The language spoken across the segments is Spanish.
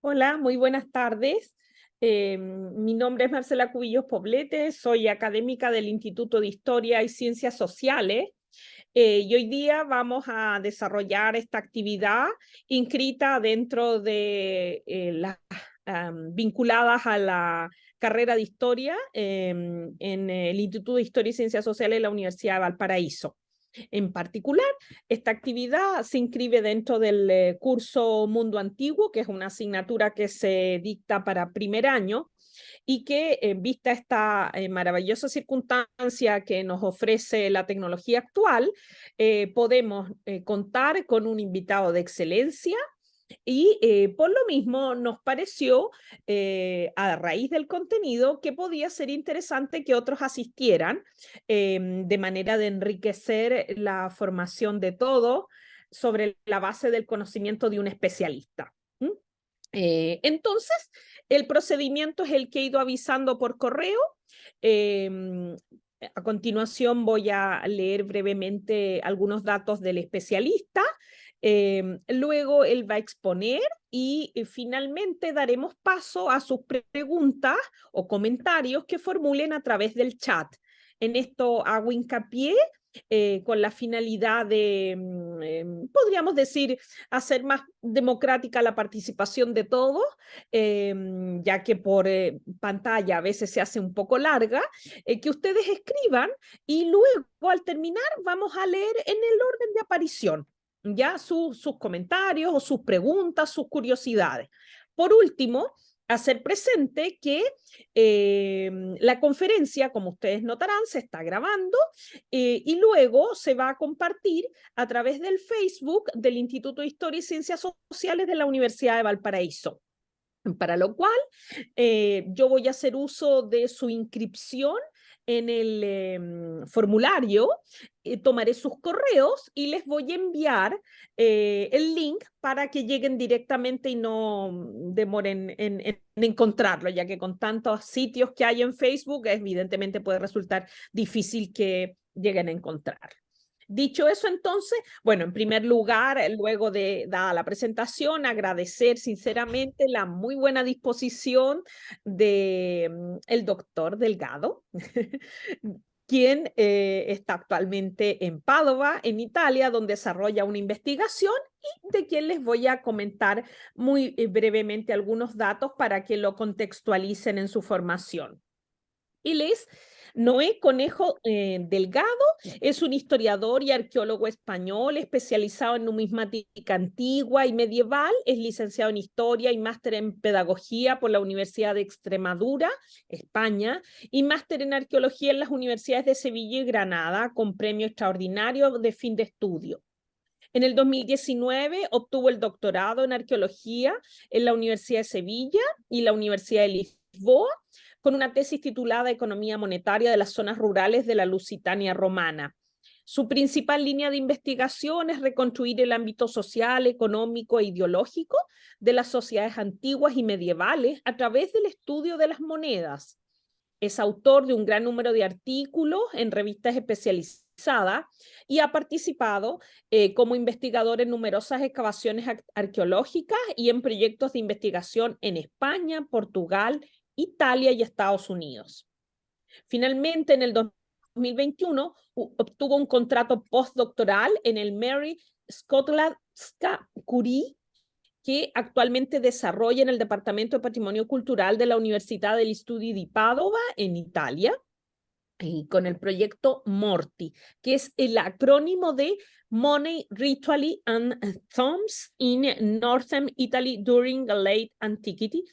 Hola, muy buenas tardes. Mi nombre es Marcela Cubillos Poblete, soy académica del Instituto de Historia y Ciencias Sociales y hoy día vamos a desarrollar esta actividad inscrita dentro de las vinculadas a la carrera de Historia en el Instituto de Historia y Ciencias Sociales de la Universidad de Valparaíso. En particular, esta actividad se inscribe dentro del curso Mundo Antiguo, que es una asignatura que se dicta para primer año y que, vista esta maravillosa circunstancia que nos ofrece la tecnología actual, podemos contar con un invitado de excelencia y por lo mismo nos pareció, a raíz del contenido, que podía ser interesante que otros asistieran de manera de enriquecer la formación de todos sobre la base del conocimiento de un especialista. ¿Mm? Entonces, el procedimiento es el que he ido avisando por correo. Eh, a continuación voy a leer brevemente algunos datos del especialista. Luego él va a exponer y finalmente daremos paso a sus preguntas o comentarios que formulen a través del chat. En esto hago hincapié con la finalidad de, podríamos decir, hacer más democrática la participación de todos, ya que por pantalla a veces se hace un poco larga, que ustedes escriban y luego al terminar vamos a leer en el orden de aparición ya sus comentarios o sus preguntas, sus curiosidades. Por último, hacer presente que la conferencia, como ustedes notarán, se está grabando y luego se va a compartir a través del Facebook del Instituto de Historia y Ciencias Sociales de la Universidad de Valparaíso. Para lo cual, yo voy a hacer uso de su inscripción en el formulario, tomaré sus correos y les voy a enviar el link para que lleguen directamente y no demoren en encontrarlo, ya que con tantos sitios que hay en Facebook, evidentemente puede resultar difícil que lleguen a encontrar. Dicho eso, entonces, bueno, en primer lugar, luego de dada la presentación, agradecer sinceramente la muy buena disposición de el doctor Delgado, quien está actualmente en Padova, en Italia, donde desarrolla una investigación y de quien les voy a comentar muy brevemente algunos datos para que lo contextualicen en su formación. Él es Noé Conejo Delgado, es un historiador y arqueólogo español especializado en numismática antigua y medieval, es licenciado en historia y máster en pedagogía por la Universidad de Extremadura, España, y máster en arqueología en las universidades de Sevilla y Granada, con premio extraordinario de fin de estudio. En el 2019 obtuvo el doctorado en arqueología en la Universidad de Sevilla y la Universidad de Lisboa, con una tesis titulada Economía monetaria de las zonas rurales de la Lusitania romana. Su principal línea de investigación es reconstruir el ámbito social, económico e ideológico de las sociedades antiguas y medievales a través del estudio de las monedas. Es autor de un gran número de artículos en revistas especializadas y ha participado como investigador en numerosas excavaciones arqueológicas y en proyectos de investigación en España, Portugal, Italia y Estados Unidos. Finalmente, en el 2021, obtuvo un contrato postdoctoral en el Mary Skłodowska Curie, que actualmente desarrolla en el Departamento de Patrimonio Cultural de la Universidad degli Studi di Padova, en Italia, y con el proyecto MORTI, que es el acrónimo de Money, Ritually and Tombs in Northern Italy during the Late Antiquity,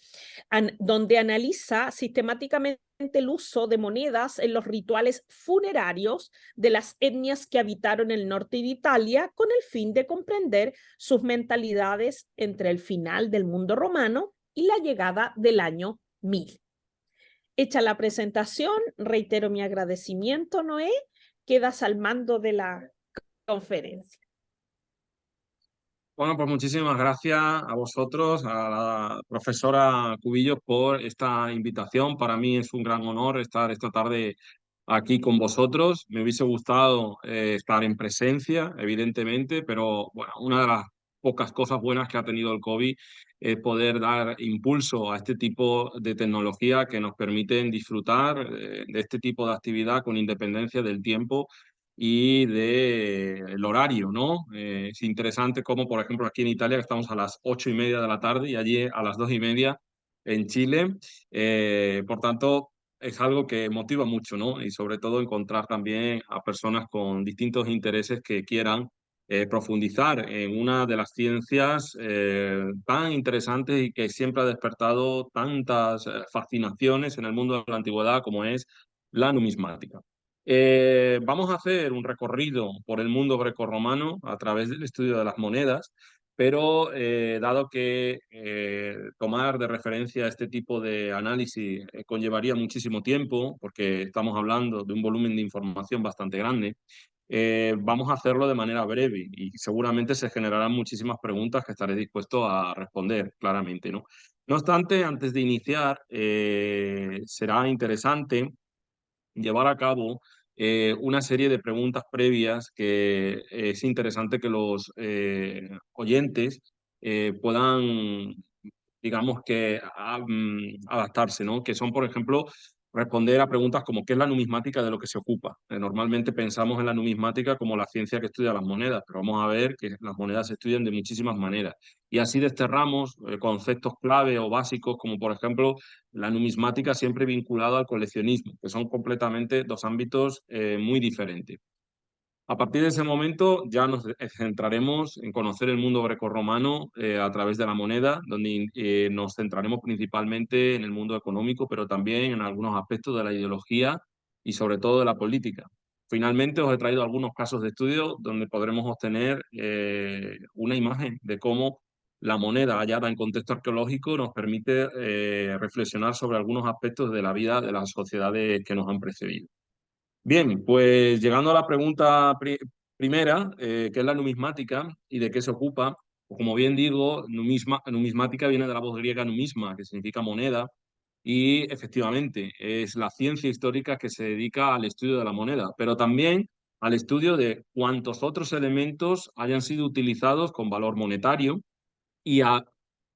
donde analiza sistemáticamente el uso de monedas en los rituales funerarios de las etnias que habitaron el norte de Italia, con el fin de comprender sus mentalidades entre el final del mundo romano y la llegada del año 1000. Hecha la presentación, reitero mi agradecimiento, Noé. Quedas al mando de la conferencia. Bueno, pues muchísimas gracias a vosotros, a la profesora Cubillos, por esta invitación. Para mí es un gran honor estar esta tarde aquí con vosotros. Me hubiese gustado estar en presencia, evidentemente, pero bueno, una de las pocas cosas buenas que ha tenido el COVID es poder dar impulso a este tipo de tecnología que nos permiten disfrutar de este tipo de actividad con independencia del tiempo y del horario, ¿no? Es interesante como, por ejemplo, aquí en Italia que estamos a las 8:30 de la tarde y allí a las 2:30 en Chile. Por tanto, es algo que motiva mucho, ¿no? Y sobre todo encontrar también a personas con distintos intereses que quieran profundizar en una de las ciencias tan interesantes y que siempre ha despertado tantas fascinaciones en el mundo de la antigüedad como es la numismática. Vamos a hacer un recorrido por el mundo grecorromano a través del estudio de las monedas, pero dado que tomar de referencia este tipo de análisis conllevaría muchísimo tiempo, porque estamos hablando de un volumen de información bastante grande, vamos a hacerlo de manera breve y seguramente se generarán muchísimas preguntas que estaré dispuesto a responder claramente, ¿no? No obstante, antes de iniciar, será interesante llevar a cabo una serie de preguntas previas que es interesante que los oyentes puedan, digamos que, adaptarse, ¿no? Que son, por ejemplo, responder a preguntas como ¿qué es la numismática de lo que se ocupa? Normalmente pensamos en la numismática como la ciencia que estudia las monedas, pero vamos a ver que las monedas se estudian de muchísimas maneras. Y así desterramos conceptos clave o básicos como, por ejemplo, la numismática siempre vinculada al coleccionismo, que son completamente dos ámbitos muy diferentes. A partir de ese momento ya nos centraremos en conocer el mundo grecorromano a través de la moneda, donde nos centraremos principalmente en el mundo económico, pero también en algunos aspectos de la ideología y sobre todo de la política. Finalmente os he traído algunos casos de estudio donde podremos obtener una imagen de cómo la moneda hallada en contexto arqueológico nos permite reflexionar sobre algunos aspectos de la vida de las sociedades que nos han precedido. Bien, pues llegando a la pregunta primera, ¿qué es la numismática y de qué se ocupa? Pues como bien digo, numismática viene de la voz griega numisma, que significa moneda, y efectivamente es la ciencia histórica que se dedica al estudio de la moneda, pero también al estudio de cuántos otros elementos hayan sido utilizados con valor monetario y a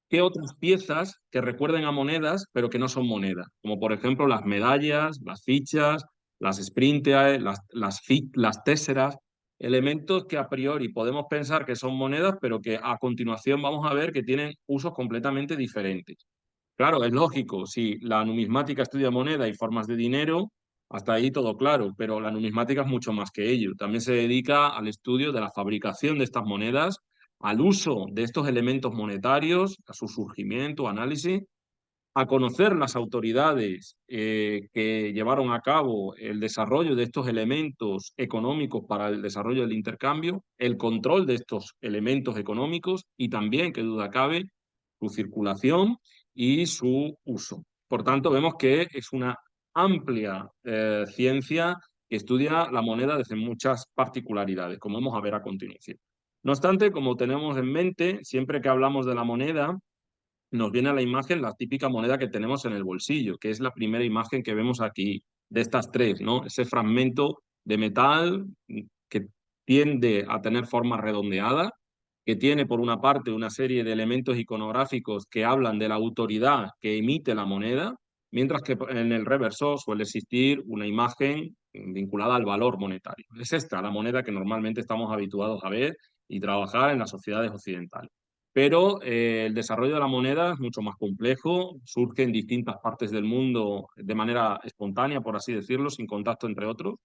qué otras piezas que recuerden a monedas, pero que no son monedas, como por ejemplo las medallas, las fichas, las sprinteae, las téseras, elementos que a priori podemos pensar que son monedas, pero que a continuación vamos a ver que tienen usos completamente diferentes. Claro, es lógico, si la numismática estudia moneda y formas de dinero, hasta ahí todo claro, pero la numismática es mucho más que ello. También se dedica al estudio de la fabricación de estas monedas, al uso de estos elementos monetarios, a su surgimiento, análisis, a conocer las autoridades que llevaron a cabo el desarrollo de estos elementos económicos para el desarrollo del intercambio, el control de estos elementos económicos y también, que duda cabe, su circulación y su uso. Por tanto, vemos que es una amplia ciencia que estudia la moneda desde muchas particularidades, como vamos a ver a continuación. No obstante, como tenemos en mente, siempre que hablamos de la moneda, nos viene a la imagen la típica moneda que tenemos en el bolsillo, que es la primera imagen que vemos aquí, de estas tres, ¿no? Ese fragmento de metal que tiende a tener forma redondeada, que tiene por una parte una serie de elementos iconográficos que hablan de la autoridad que emite la moneda, mientras que en el reverso suele existir una imagen vinculada al valor monetario. Es esta la moneda que normalmente estamos habituados a ver y trabajar en las sociedades occidentales. Pero el desarrollo de la moneda es mucho más complejo, surge en distintas partes del mundo de manera espontánea, por así decirlo, sin contacto entre otros,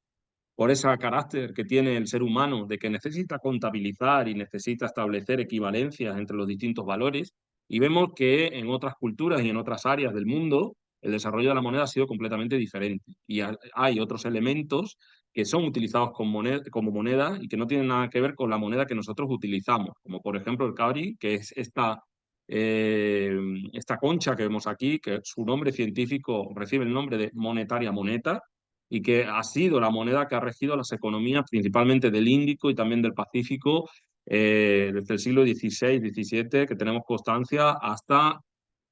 por ese carácter que tiene el ser humano de que necesita contabilizar y necesita establecer equivalencias entre los distintos valores. Y vemos que en otras culturas y en otras áreas del mundo el desarrollo de la moneda ha sido completamente diferente. Y hay otros elementos que son utilizados como moneda y que no tienen nada que ver con la moneda que nosotros utilizamos, como por ejemplo el cowrie, que es eh, esta concha que vemos aquí, que su nombre científico recibe el nombre de monetaria moneta, y que ha sido la moneda que ha regido las economías principalmente del Índico y también del Pacífico desde el siglo XVI, XVII, que tenemos constancia, hasta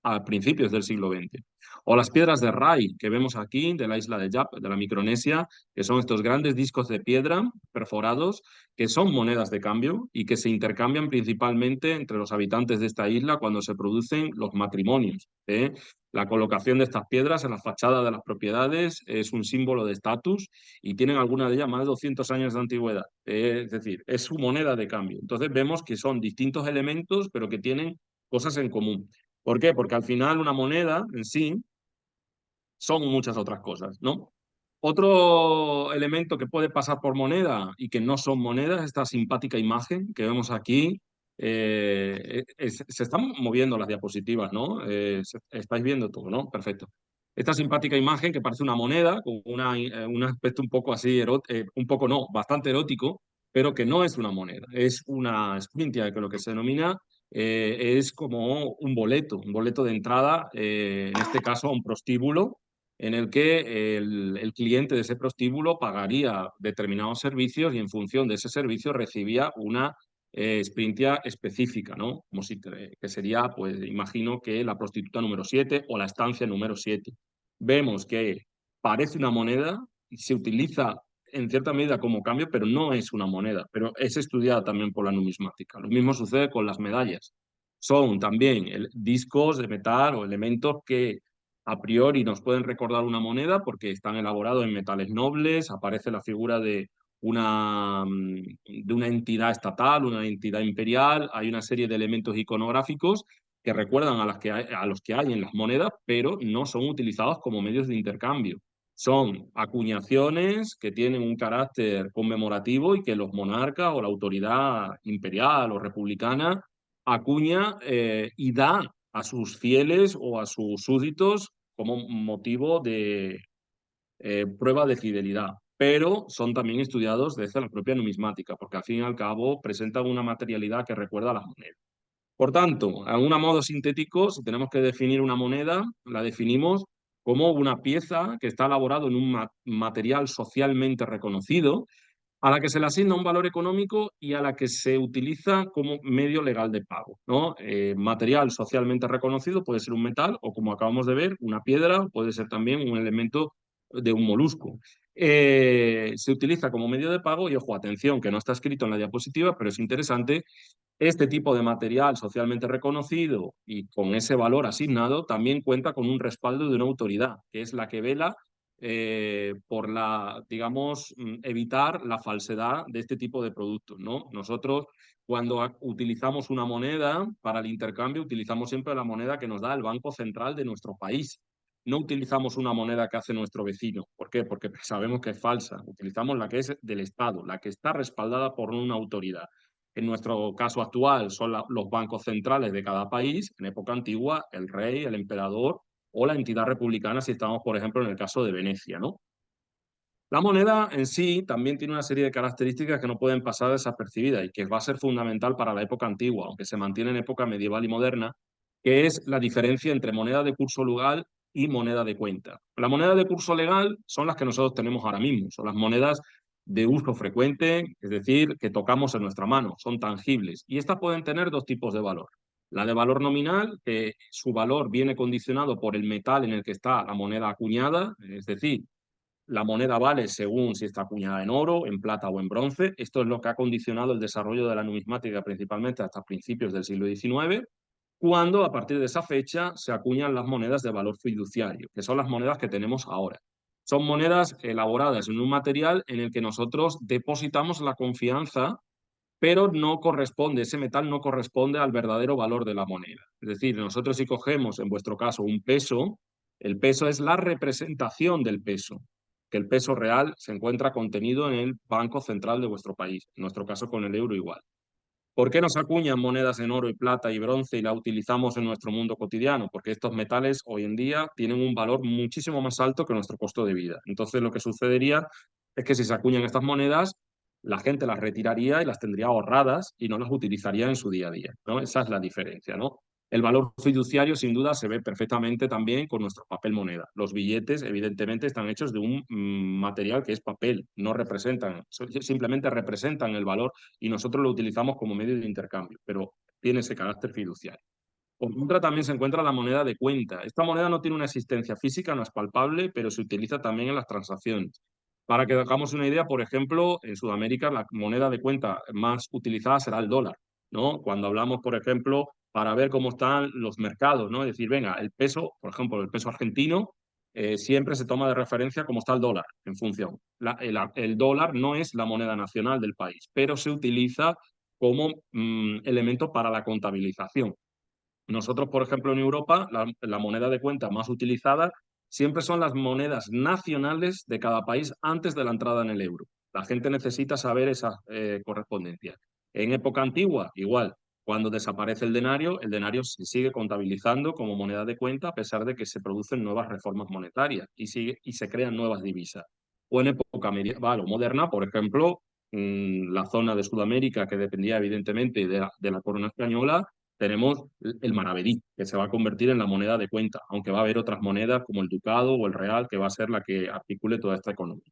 a principios del siglo XX. O las piedras de Rai, que vemos aquí, de la isla de Yap, de la Micronesia, que son estos grandes discos de piedra perforados, que son monedas de cambio y que se intercambian principalmente entre los habitantes de esta isla cuando se producen los matrimonios. La colocación de estas piedras en la fachada de las propiedades es un símbolo de estatus y tienen algunas de ellas más de 200 años de antigüedad. Es decir, es su moneda de cambio. Entonces vemos que son distintos elementos, pero que tienen cosas en común. ¿Por qué? Porque al final una moneda en sí son muchas otras cosas, ¿no? Otro elemento que puede pasar por moneda y que no son monedas es esta simpática imagen que vemos aquí. Se están moviendo las diapositivas, ¿no? Estáis viendo todo, ¿no? Perfecto. Esta simpática imagen que parece una moneda con un aspecto un poco así, un poco no, bastante erótico, pero que no es una moneda, es una sprintia, que lo que se denomina es como un boleto de entrada, en este caso a un prostíbulo en el que el cliente de ese prostíbulo pagaría determinados servicios y en función de ese servicio recibía una sprintia específica, ¿no? Como si que sería, pues imagino que la prostituta número 7 o la estancia número 7. Vemos que parece una moneda y se utiliza en cierta medida como cambio, pero no es una moneda, pero es estudiada también por la numismática. Lo mismo sucede con las medallas. Son también discos de metal o elementos que a priori nos pueden recordar una moneda porque están elaborados en metales nobles, aparece la figura de una entidad estatal, una entidad imperial, hay una serie de elementos iconográficos que recuerdan a los que hay en las monedas, pero no son utilizados como medios de intercambio. Son acuñaciones que tienen un carácter conmemorativo y que los monarcas o la autoridad imperial o republicana acuña y da a sus fieles o a sus súbditos como motivo de prueba de fidelidad, pero son también estudiados desde la propia numismática, porque al fin y al cabo presentan una materialidad que recuerda a las monedas. Por tanto, a un modo sintético, si tenemos que definir una moneda, la definimos como una pieza que está elaborada en un material socialmente reconocido, a la que se le asigna un valor económico y a la que se utiliza como medio legal de pago, ¿no? Material socialmente reconocido puede ser un metal o, como acabamos de ver, una piedra, puede ser también un elemento de un molusco. Se utiliza como medio de pago y, ojo, atención, que no está escrito en la diapositiva, pero es interesante, este tipo de material socialmente reconocido y con ese valor asignado también cuenta con un respaldo de una autoridad, que es la que vela por digamos, evitar la falsedad de este tipo de productos, ¿no? Nosotros, cuando utilizamos una moneda para el intercambio, utilizamos siempre la moneda que nos da el Banco Central de nuestro país. No utilizamos una moneda que hace nuestro vecino. ¿Por qué? Porque sabemos que es falsa. Utilizamos la que es del Estado, la que está respaldada por una autoridad. En nuestro caso actual son los bancos centrales de cada país. En época antigua, el rey, el emperador o la entidad republicana si estamos, por ejemplo, en el caso de Venecia, ¿no? La moneda en sí también tiene una serie de características que no pueden pasar desapercibidas y que va a ser fundamental para la época antigua, aunque se mantiene en época medieval y moderna, que es la diferencia entre moneda de curso legal y moneda de cuenta. La moneda de curso legal son las que nosotros tenemos ahora mismo, son las monedas de uso frecuente, es decir, que tocamos en nuestra mano, son tangibles. Y estas pueden tener dos tipos de valor. La de valor nominal, que su valor viene condicionado por el metal en el que está la moneda acuñada, es decir, la moneda vale según si está acuñada en oro, en plata o en bronce. Esto es lo que ha condicionado el desarrollo de la numismática principalmente hasta principios del siglo XIX, cuando a partir de esa fecha se acuñan las monedas de valor fiduciario, que son las monedas que tenemos ahora. Son monedas elaboradas en un material en el que nosotros depositamos la confianza, pero no corresponde, ese metal no corresponde al verdadero valor de la moneda. Es decir, nosotros si cogemos, en vuestro caso, un peso, el peso es la representación del peso, que el peso real se encuentra contenido en el Banco Central de vuestro país, en nuestro caso con el euro igual. ¿Por qué nos acuñan monedas en oro y plata y bronce y la utilizamos en nuestro mundo cotidiano? Porque estos metales hoy en día tienen un valor muchísimo más alto que nuestro costo de vida. Entonces lo que sucedería es que si se acuñan estas monedas, la gente las retiraría y las tendría ahorradas y no las utilizaría en su día a día, ¿no? Esa es la diferencia, ¿no? El valor fiduciario, sin duda, se ve perfectamente también con nuestro papel moneda. Los billetes, evidentemente, están hechos de un material que es papel, no representan, simplemente representan el valor y nosotros lo utilizamos como medio de intercambio, pero tiene ese carácter fiduciario. Por contra, también se encuentra la moneda de cuenta. Esta moneda no tiene una existencia física, no es palpable, pero se utiliza también en las transacciones. Para que hagamos una idea, por ejemplo, en Sudamérica la moneda de cuenta más utilizada será el dólar, ¿no? Cuando hablamos, por ejemplo, para ver cómo están los mercados, ¿no? Es decir, venga, el peso, por ejemplo, el peso argentino, siempre se toma de referencia cómo está el dólar en función. El dólar no es la moneda nacional del país, pero se utiliza como elemento para la contabilización. Nosotros, por ejemplo, en Europa, la moneda de cuenta más utilizada siempre son las monedas nacionales de cada país antes de la entrada en el euro. La gente necesita saber esa correspondencia. En época antigua, igual, cuando desaparece el denario se sigue contabilizando como moneda de cuenta a pesar de que se producen nuevas reformas monetarias y se crean nuevas divisas. O en época medieval o moderna, por ejemplo, la zona de Sudamérica que dependía evidentemente de la corona española, tenemos el maravedí, que se va a convertir en la moneda de cuenta, aunque va a haber otras monedas como el ducado o el real, que va a ser la que articule toda esta economía.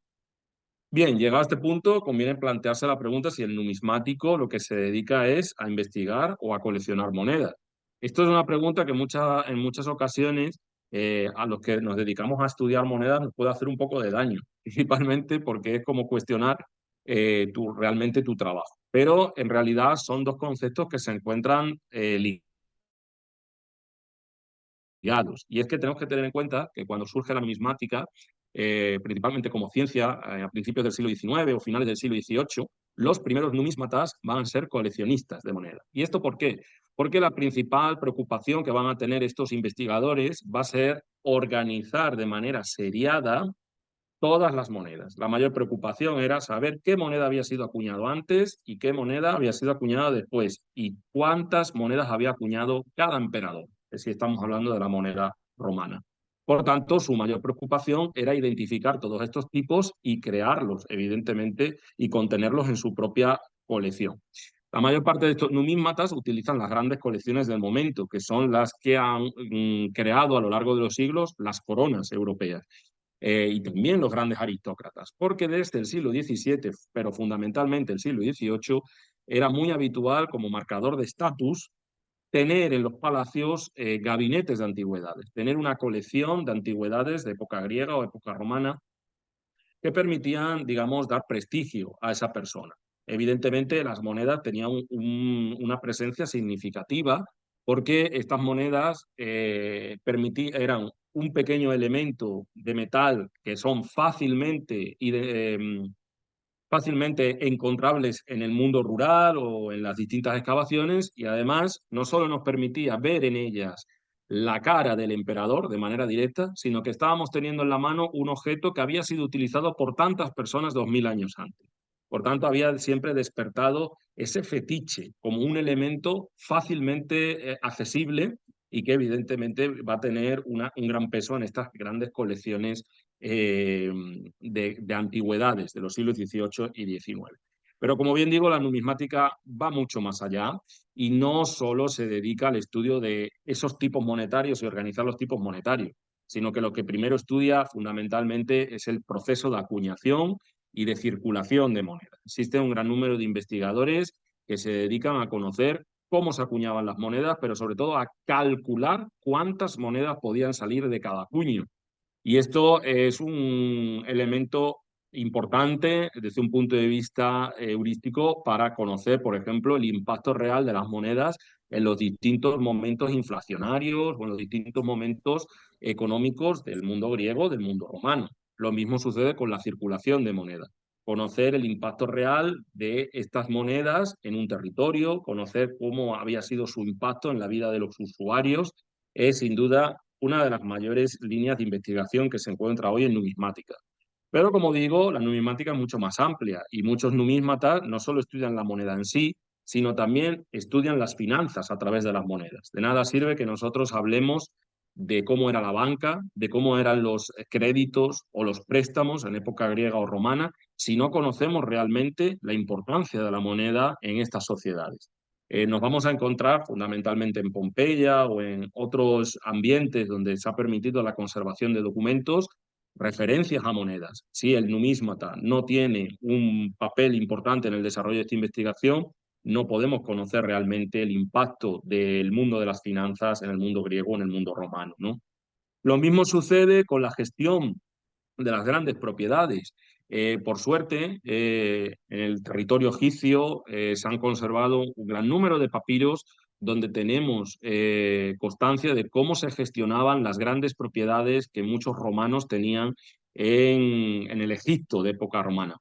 Bien, llegado a este punto, conviene plantearse la pregunta si el numismático lo que se dedica es a investigar o a coleccionar monedas. Esto es una pregunta que en muchas ocasiones a los que nos dedicamos a estudiar monedas nos puede hacer un poco de daño, principalmente porque es como cuestionar realmente tu trabajo. Pero en realidad son dos conceptos que se encuentran ligados. Y es que tenemos que tener en cuenta que cuando surge la numismática, principalmente como ciencia, a principios del siglo XIX o finales del siglo XVIII, los primeros numismatas van a ser coleccionistas de moneda. ¿Y esto por qué? Porque la principal preocupación que van a tener estos investigadores va a ser organizar de manera seriada todas las monedas. La mayor preocupación era saber qué moneda había sido acuñado antes y qué moneda había sido acuñada después y cuántas monedas había acuñado cada emperador, si estamos hablando de la moneda romana. Por tanto, su mayor preocupación era identificar todos estos tipos y crearlos, evidentemente, y contenerlos en su propia colección. La mayor parte de estos numímatas utilizan las grandes colecciones del momento, que son las que han creado a lo largo de los siglos las coronas europeas y también los grandes aristócratas, porque desde el siglo XVII, pero fundamentalmente el siglo XVIII, era muy habitual como marcador de estatus tener en los palacios gabinetes de antigüedades, tener una colección de antigüedades de época griega o época romana que permitían, digamos, dar prestigio a esa persona. Evidentemente, las monedas tenían una presencia significativa porque estas monedas eran un pequeño elemento de metal que son fácilmente encontrables en el mundo rural o en las distintas excavaciones y además no solo nos permitía ver en ellas la cara del emperador de manera directa, sino que estábamos teniendo en la mano un objeto que había sido utilizado por tantas personas 2000 años antes. Por tanto, había siempre despertado ese fetiche como un elemento fácilmente accesible y que evidentemente va a tener un gran peso en estas grandes colecciones de antigüedades de los siglos XVIII y XIX. Pero como bien digo, la numismática va mucho más allá y no solo se dedica al estudio de esos tipos monetarios y organizar los tipos monetarios, sino que lo que primero estudia fundamentalmente es el proceso de acuñación y de circulación de monedas. Existe un gran número de investigadores que se dedican a conocer cómo se acuñaban las monedas, pero sobre todo a calcular cuántas monedas podían salir de cada acuño. Y esto es un elemento importante desde un punto de vista heurístico para conocer, por ejemplo, el impacto real de las monedas en los distintos momentos inflacionarios o en los distintos momentos económicos del mundo griego, del mundo romano. Lo mismo sucede con la circulación de monedas. Conocer el impacto real de estas monedas en un territorio, conocer cómo había sido su impacto en la vida de los usuarios, es sin duda una de las mayores líneas de investigación que se encuentra hoy en numismática. Pero como digo, la numismática es mucho más amplia y muchos numísmatas no solo estudian la moneda en sí, sino también estudian las finanzas a través de las monedas. De nada sirve que nosotros hablemos de cómo era la banca, de cómo eran los créditos o los préstamos en época griega o romana, si no conocemos realmente la importancia de la moneda en estas sociedades. Nos vamos a encontrar fundamentalmente en Pompeya o en otros ambientes donde se ha permitido la conservación de documentos, referencias a monedas. Si el numísmata no tiene un papel importante en el desarrollo de esta investigación, no podemos conocer realmente el impacto del mundo de las finanzas en el mundo griego, en el mundo romano, ¿no? Lo mismo sucede con la gestión de las grandes propiedades. Por suerte, en el territorio egipcio se han conservado un gran número de papiros donde tenemos constancia de cómo se gestionaban las grandes propiedades que muchos romanos tenían en el Egipto de época romana.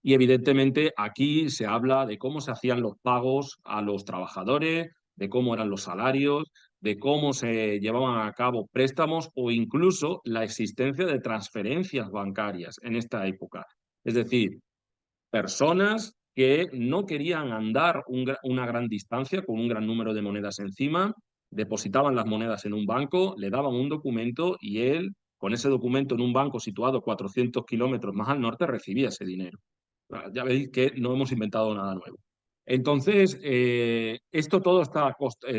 Y evidentemente aquí se habla de cómo se hacían los pagos a los trabajadores, de cómo eran los salarios, de cómo se llevaban a cabo préstamos o incluso la existencia de transferencias bancarias en esta época. Es decir, personas que no querían andar una gran distancia con un gran número de monedas encima, depositaban las monedas en un banco, le daban un documento y él, con ese documento en un banco situado 400 kilómetros más al norte, recibía ese dinero. Ya veis que no hemos inventado nada nuevo. Entonces, esto todo está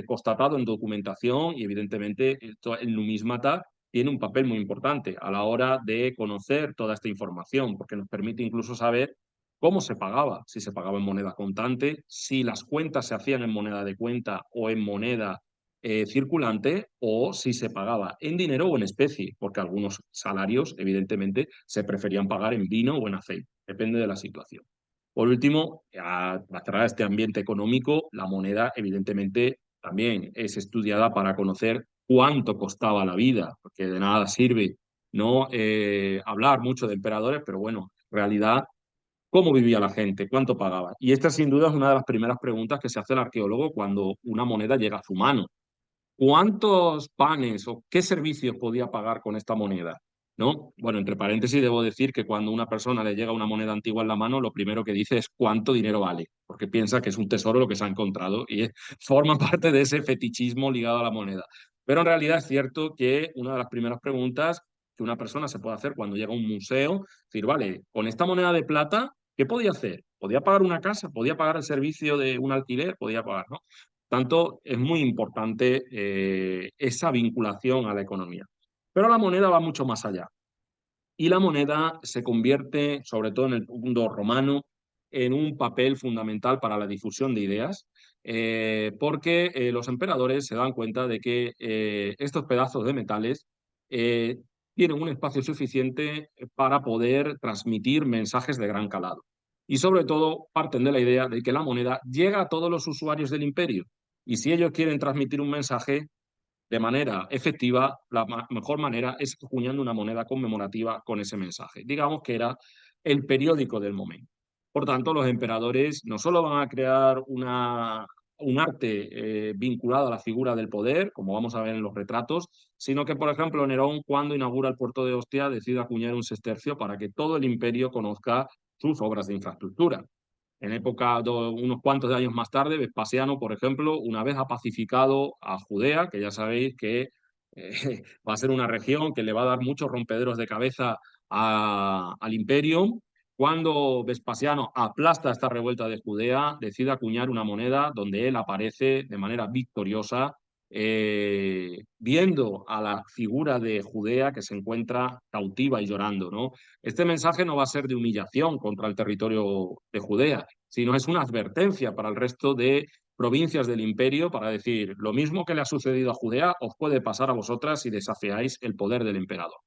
constatado en documentación y evidentemente el numísmata tiene un papel muy importante a la hora de conocer toda esta información, porque nos permite incluso saber cómo se pagaba, si se pagaba en moneda contante, si las cuentas se hacían en moneda de cuenta o en moneda circulante, o si se pagaba en dinero o en especie, porque algunos salarios, evidentemente, se preferían pagar en vino o en aceite, depende de la situación. Por último, a cerrar este ambiente económico, la moneda evidentemente también es estudiada para conocer cuánto costaba la vida, porque de nada sirve no hablar mucho de emperadores, pero bueno, en realidad, ¿cómo vivía la gente? ¿Cuánto pagaba? Y esta sin duda es una de las primeras preguntas que se hace el arqueólogo cuando una moneda llega a su mano. ¿Cuántos panes o qué servicios podía pagar con esta moneda? ¿No? Bueno, entre paréntesis debo decir que cuando una persona le llega una moneda antigua en la mano, lo primero que dice es cuánto dinero vale, porque piensa que es un tesoro lo que se ha encontrado y forma parte de ese fetichismo ligado a la moneda. Pero en realidad es cierto que una de las primeras preguntas que una persona se puede hacer cuando llega a un museo, es decir, vale, con esta moneda de plata, ¿qué podía hacer? ¿Podía pagar una casa? ¿Podía pagar el servicio de un alquiler? ¿Podía pagar, no? Tanto es muy importante esa vinculación a la economía. Pero la moneda va mucho más allá. Y la moneda se convierte, sobre todo en el mundo romano, en un papel fundamental para la difusión de ideas, porque los emperadores se dan cuenta de que estos pedazos de metales eh, tienen un espacio suficiente para poder transmitir mensajes de gran calado. Y sobre todo parten de la idea de que la moneda llega a todos los usuarios del imperio. Y si ellos quieren transmitir un mensaje, de manera efectiva, la mejor manera es acuñando una moneda conmemorativa con ese mensaje. Digamos que era el periódico del momento. Por tanto, los emperadores no solo van a crear un arte vinculado a la figura del poder, como vamos a ver en los retratos, sino que, por ejemplo, Nerón, cuando inaugura el puerto de Ostia, decide acuñar un sestercio para que todo el imperio conozca sus obras de infraestructura. En época, unos cuantos de años más tarde, Vespasiano, por ejemplo, una vez ha pacificado a Judea, que ya sabéis que va a ser una región que le va a dar muchos rompederos de cabeza al imperio, cuando Vespasiano aplasta esta revuelta de Judea, decide acuñar una moneda donde él aparece de manera victoriosa, viendo a la figura de Judea que se encuentra cautiva y llorando, ¿no? Este mensaje no va a ser de humillación contra el territorio de Judea, sino es una advertencia para el resto de provincias del imperio para decir, lo mismo que le ha sucedido a Judea os puede pasar a vosotras si desafiáis el poder del emperador.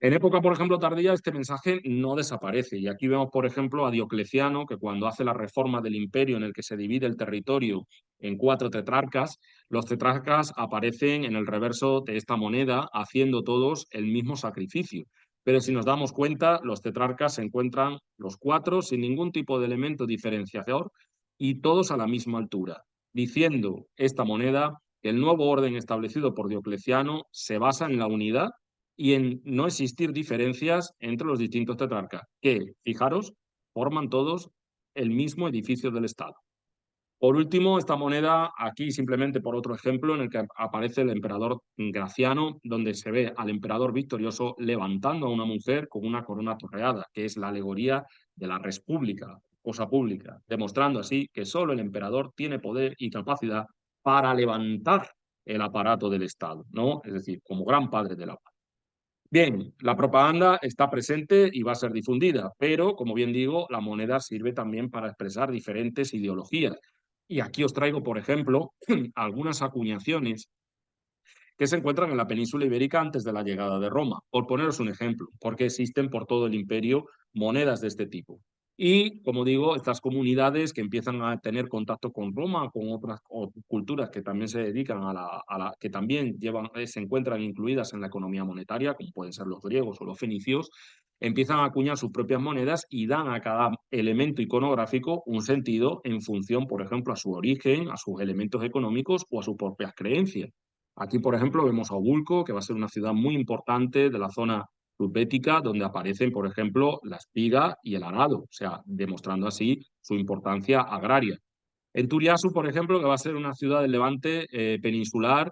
En época, por ejemplo, tardía, este mensaje no desaparece. Y aquí vemos, por ejemplo, a Diocleciano, que cuando hace la reforma del imperio en el que se divide el territorio en 4 tetrarcas, los tetrarcas aparecen en el reverso de esta moneda, haciendo todos el mismo sacrificio. Pero si nos damos cuenta, los tetrarcas se encuentran los 4 sin ningún tipo de elemento diferenciador y todos a la misma altura, diciendo esta moneda que el nuevo orden establecido por Diocleciano se basa en la unidad y en no existir diferencias entre los distintos tetrarcas, que, fijaros, forman todos el mismo edificio del Estado. Por último, esta moneda, aquí simplemente por otro ejemplo, en el que aparece el emperador Graciano, donde se ve al emperador victorioso levantando a una mujer con una corona torreada, que es la alegoría de la res pública, cosa pública, demostrando así que solo el emperador tiene poder y capacidad para levantar el aparato del Estado, ¿no? Es decir, como gran padre de la paz. Bien, la propaganda está presente y va a ser difundida, pero, como bien digo, la moneda sirve también para expresar diferentes ideologías. Y aquí os traigo, por ejemplo, algunas acuñaciones que se encuentran en la península ibérica antes de la llegada de Roma, por poneros un ejemplo, porque existen por todo el imperio monedas de este tipo. Y, como digo, estas comunidades que empiezan a tener contacto con Roma, con otras culturas que también se dedican que también se encuentran incluidas en la economía monetaria, como pueden ser los griegos o los fenicios, empiezan a acuñar sus propias monedas y dan a cada elemento iconográfico un sentido en función, por ejemplo, a su origen, a sus elementos económicos o a sus propias creencias. Aquí, por ejemplo, vemos a Obulco, que va a ser una ciudad muy importante de la zona subbética, donde aparecen, por ejemplo, la espiga y el arado, o sea, demostrando así su importancia agraria. En Turiasu, por ejemplo, que va a ser una ciudad del Levante peninsular,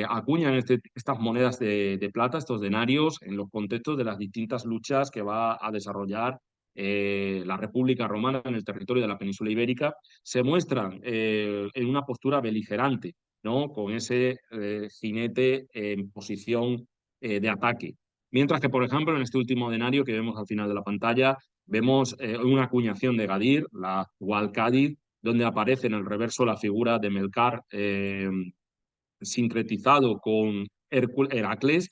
acuñan estas monedas de plata, estos denarios, en los contextos de las distintas luchas que va a desarrollar la República Romana en el territorio de la península ibérica. Se muestran en una postura beligerante, ¿no? Con ese jinete en posición de ataque. Mientras que, por ejemplo, en este último denario que vemos al final de la pantalla, vemos una acuñación de Gadir, la actual Cádiz, donde aparece en el reverso la figura de Melcar sincretizado con Heracles,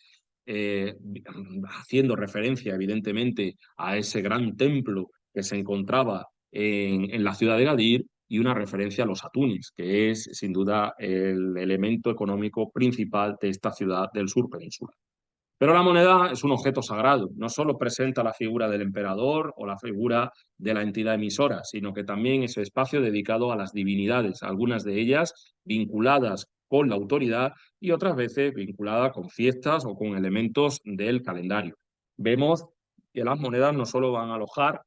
haciendo referencia evidentemente a ese gran templo que se encontraba en la ciudad de Gadir, y una referencia a los atunes, que es sin duda el elemento económico principal de esta ciudad del sur peninsular. Pero la moneda es un objeto sagrado, no solo presenta la figura del emperador o la figura de la entidad emisora, sino que también es espacio dedicado a las divinidades, algunas de ellas vinculadas con la autoridad y otras veces vinculadas con fiestas o con elementos del calendario. Vemos que las monedas no solo van a alojar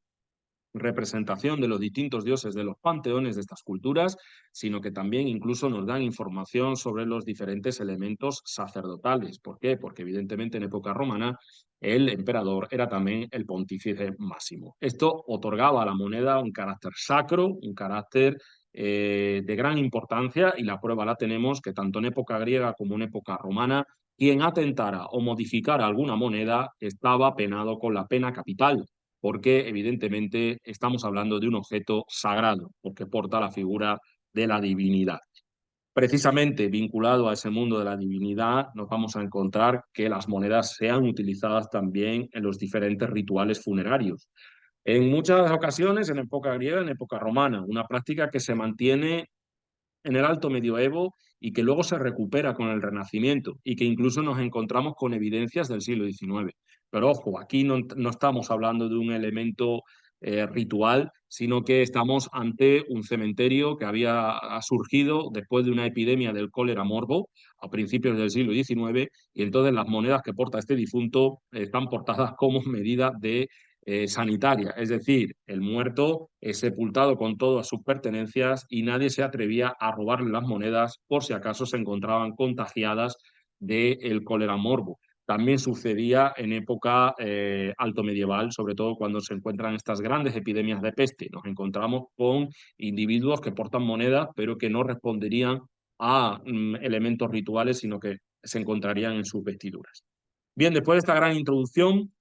representación de los distintos dioses de los panteones de estas culturas, sino que también incluso nos dan información sobre los diferentes elementos sacerdotales. ¿Por qué? Porque evidentemente en época romana el emperador era también el pontífice máximo. Esto otorgaba a la moneda un carácter sacro, un carácter de gran importancia, y la prueba la tenemos que tanto en época griega como en época romana, quien atentara o modificara alguna moneda estaba penado con la pena capital, porque evidentemente estamos hablando de un objeto sagrado, porque porta la figura de la divinidad. Precisamente vinculado a ese mundo de la divinidad, nos vamos a encontrar que las monedas sean utilizadas también en los diferentes rituales funerarios. En muchas ocasiones, en época griega, en época romana, una práctica que se mantiene en el Alto Medioevo y que luego se recupera con el Renacimiento, y que incluso nos encontramos con evidencias del siglo XIX. Pero ojo, aquí no estamos hablando de un elemento ritual, sino que estamos ante un cementerio que ha surgido después de una epidemia del cólera morbo a principios del siglo XIX, y entonces las monedas que porta este difunto están portadas como medida de sanitaria, es decir, el muerto es sepultado con todas sus pertenencias y nadie se atrevía a robarle las monedas por si acaso se encontraban contagiadas del cólera morbo. También sucedía en época alto medieval, sobre todo cuando se encuentran estas grandes epidemias de peste. Nos encontramos con individuos que portan monedas, pero que no responderían a elementos rituales, sino que se encontrarían en sus vestiduras. Bien, después de esta gran introducción,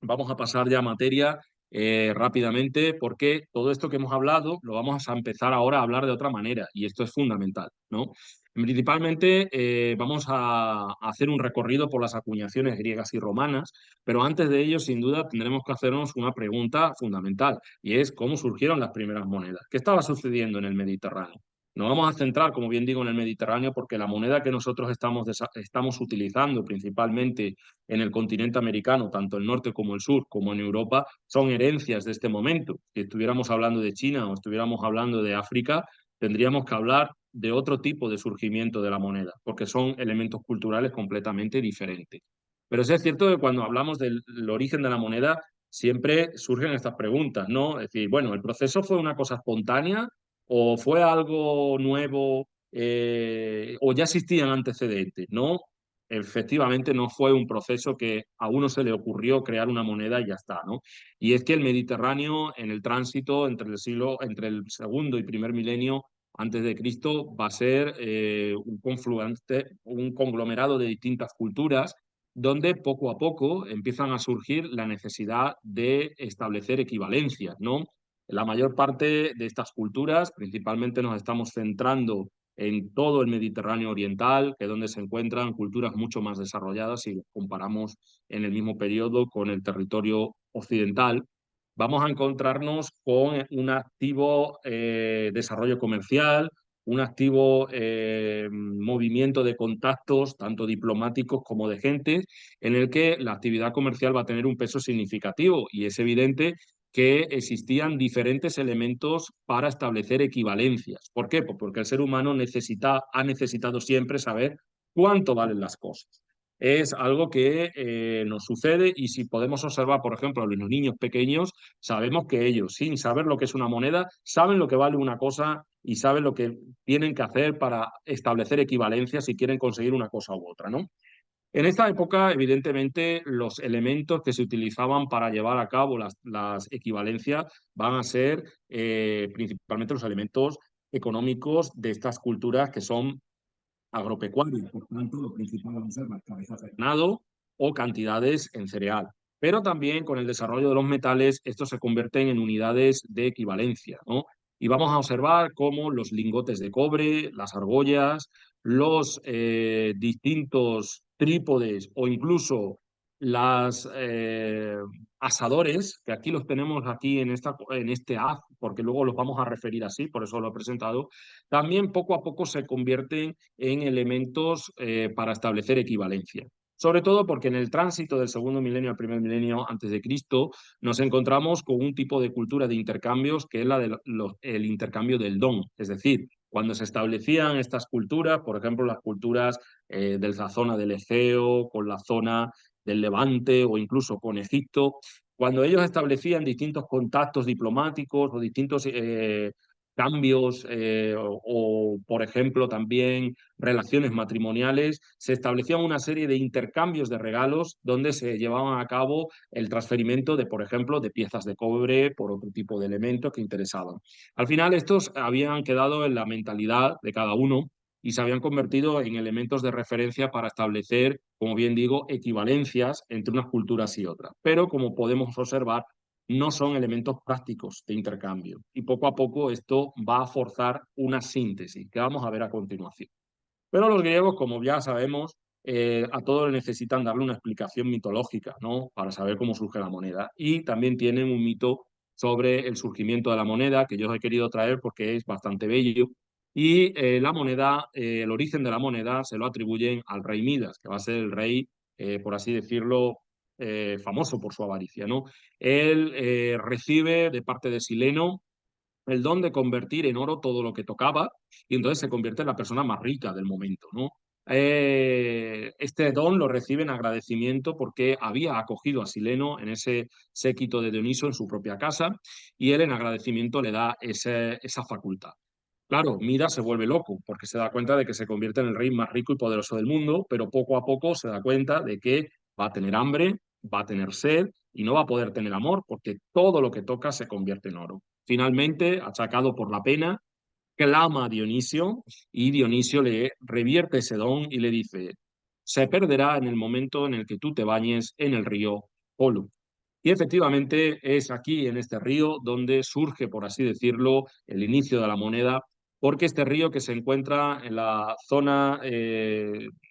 vamos a pasar ya a materia rápidamente, porque todo esto que hemos hablado lo vamos a empezar ahora a hablar de otra manera, y esto es fundamental, ¿no? Principalmente vamos a hacer un recorrido por las acuñaciones griegas y romanas, pero antes de ello, sin duda, tendremos que hacernos una pregunta fundamental, y es cómo surgieron las primeras monedas. ¿Qué estaba sucediendo en el Mediterráneo? Nos vamos a centrar, como bien digo, en el Mediterráneo, porque la moneda que nosotros estamos utilizando principalmente en el continente americano, tanto el norte como el sur, como en Europa, son herencias de este momento. Si estuviéramos hablando de China o estuviéramos hablando de África, tendríamos que hablar de otro tipo de surgimiento de la moneda, porque son elementos culturales completamente diferentes. Pero sí es cierto que cuando hablamos del origen de la moneda, siempre surgen estas preguntas, ¿no? Es decir, bueno, ¿el proceso fue una cosa espontánea o fue algo nuevo o ya existían antecedentes? No, efectivamente no fue un proceso que a uno se le ocurrió crear una moneda y ya está, ¿no? Y es que el Mediterráneo, en el tránsito entre el segundo y primer milenio antes de Cristo, va a ser un conglomerado de distintas culturas, donde poco a poco empiezan a surgir la necesidad de establecer equivalencias, ¿no? La mayor parte de estas culturas, principalmente nos estamos centrando en todo el Mediterráneo oriental, que es donde se encuentran culturas mucho más desarrolladas si comparamos en el mismo periodo con el territorio occidental. Vamos a encontrarnos con un activo desarrollo comercial, un activo movimiento de contactos, tanto diplomáticos como de gente, en el que la actividad comercial va a tener un peso significativo y es evidente que existían diferentes elementos para establecer equivalencias. ¿Por qué? Pues porque el ser humano ha necesitado siempre saber cuánto valen las cosas. Es algo que nos sucede y si podemos observar, por ejemplo, a los niños pequeños, sabemos que ellos, sin saber lo que es una moneda, saben lo que vale una cosa y saben lo que tienen que hacer para establecer equivalencias si quieren conseguir una cosa u otra, ¿no? En esta época, evidentemente, los elementos que se utilizaban para llevar a cabo las equivalencias van a ser principalmente los elementos económicos de estas culturas que son agropecuarios. Por tanto, lo principal van a ser las cabezas de ganado o cantidades en cereal. Pero también con el desarrollo de los metales, estos se convierten en unidades de equivalencia, ¿no? Y vamos a observar cómo los lingotes de cobre, las argollas, los distintos trípodes o incluso las asadores, que aquí los tenemos aquí en este haz, porque luego los vamos a referir así, por eso lo he presentado, también poco a poco se convierten en elementos para establecer equivalencia. Sobre todo porque en el tránsito del segundo milenio al primer milenio antes de Cristo nos encontramos con un tipo de cultura de intercambios que es el intercambio del don. Es decir, cuando se establecían estas culturas, por ejemplo, las culturas de la zona del Egeo, con la zona del Levante o incluso con Egipto, cuando ellos establecían distintos contactos diplomáticos o distintos cambios por ejemplo, también relaciones matrimoniales, se establecían una serie de intercambios de regalos donde se llevaban a cabo el transferimiento de, por ejemplo, de piezas de cobre por otro tipo de elementos que interesaban. Al final, estos habían quedado en la mentalidad de cada uno y se habían convertido en elementos de referencia para establecer, como bien digo, equivalencias entre unas culturas y otras. Pero, como podemos observar, no son elementos prácticos de intercambio. Y poco a poco esto va a forzar una síntesis que vamos a ver a continuación. Pero los griegos, como ya sabemos, a todos necesitan darle una explicación mitológica, ¿no? Para saber cómo surge la moneda. Y también tienen un mito sobre el surgimiento de la moneda, que yo os he querido traer porque es bastante bello. Y la moneda, el origen de la moneda se lo atribuyen al rey Midas, que va a ser el rey, por así decirlo, famoso por su avaricia, ¿no? Él recibe de parte de Sileno el don de convertir en oro todo lo que tocaba y entonces se convierte en la persona más rica del momento, ¿no? Este don lo recibe en agradecimiento porque había acogido a Sileno en ese séquito de Dioniso en su propia casa y él en agradecimiento le da esa facultad. Claro, Midas se vuelve loco porque se da cuenta de que se convierte en el rey más rico y poderoso del mundo, pero poco a poco se da cuenta de que va a tener hambre, va a tener sed y no va a poder tener amor porque todo lo que toca se convierte en oro. Finalmente, achacado por la pena, clama a Dionisio y Dionisio le revierte ese don y le dice, se perderá en el momento en el que tú te bañes en el río Polu. Y efectivamente es aquí, en este río, donde surge, por así decirlo, el inicio de la moneda, porque este río que se encuentra en la zona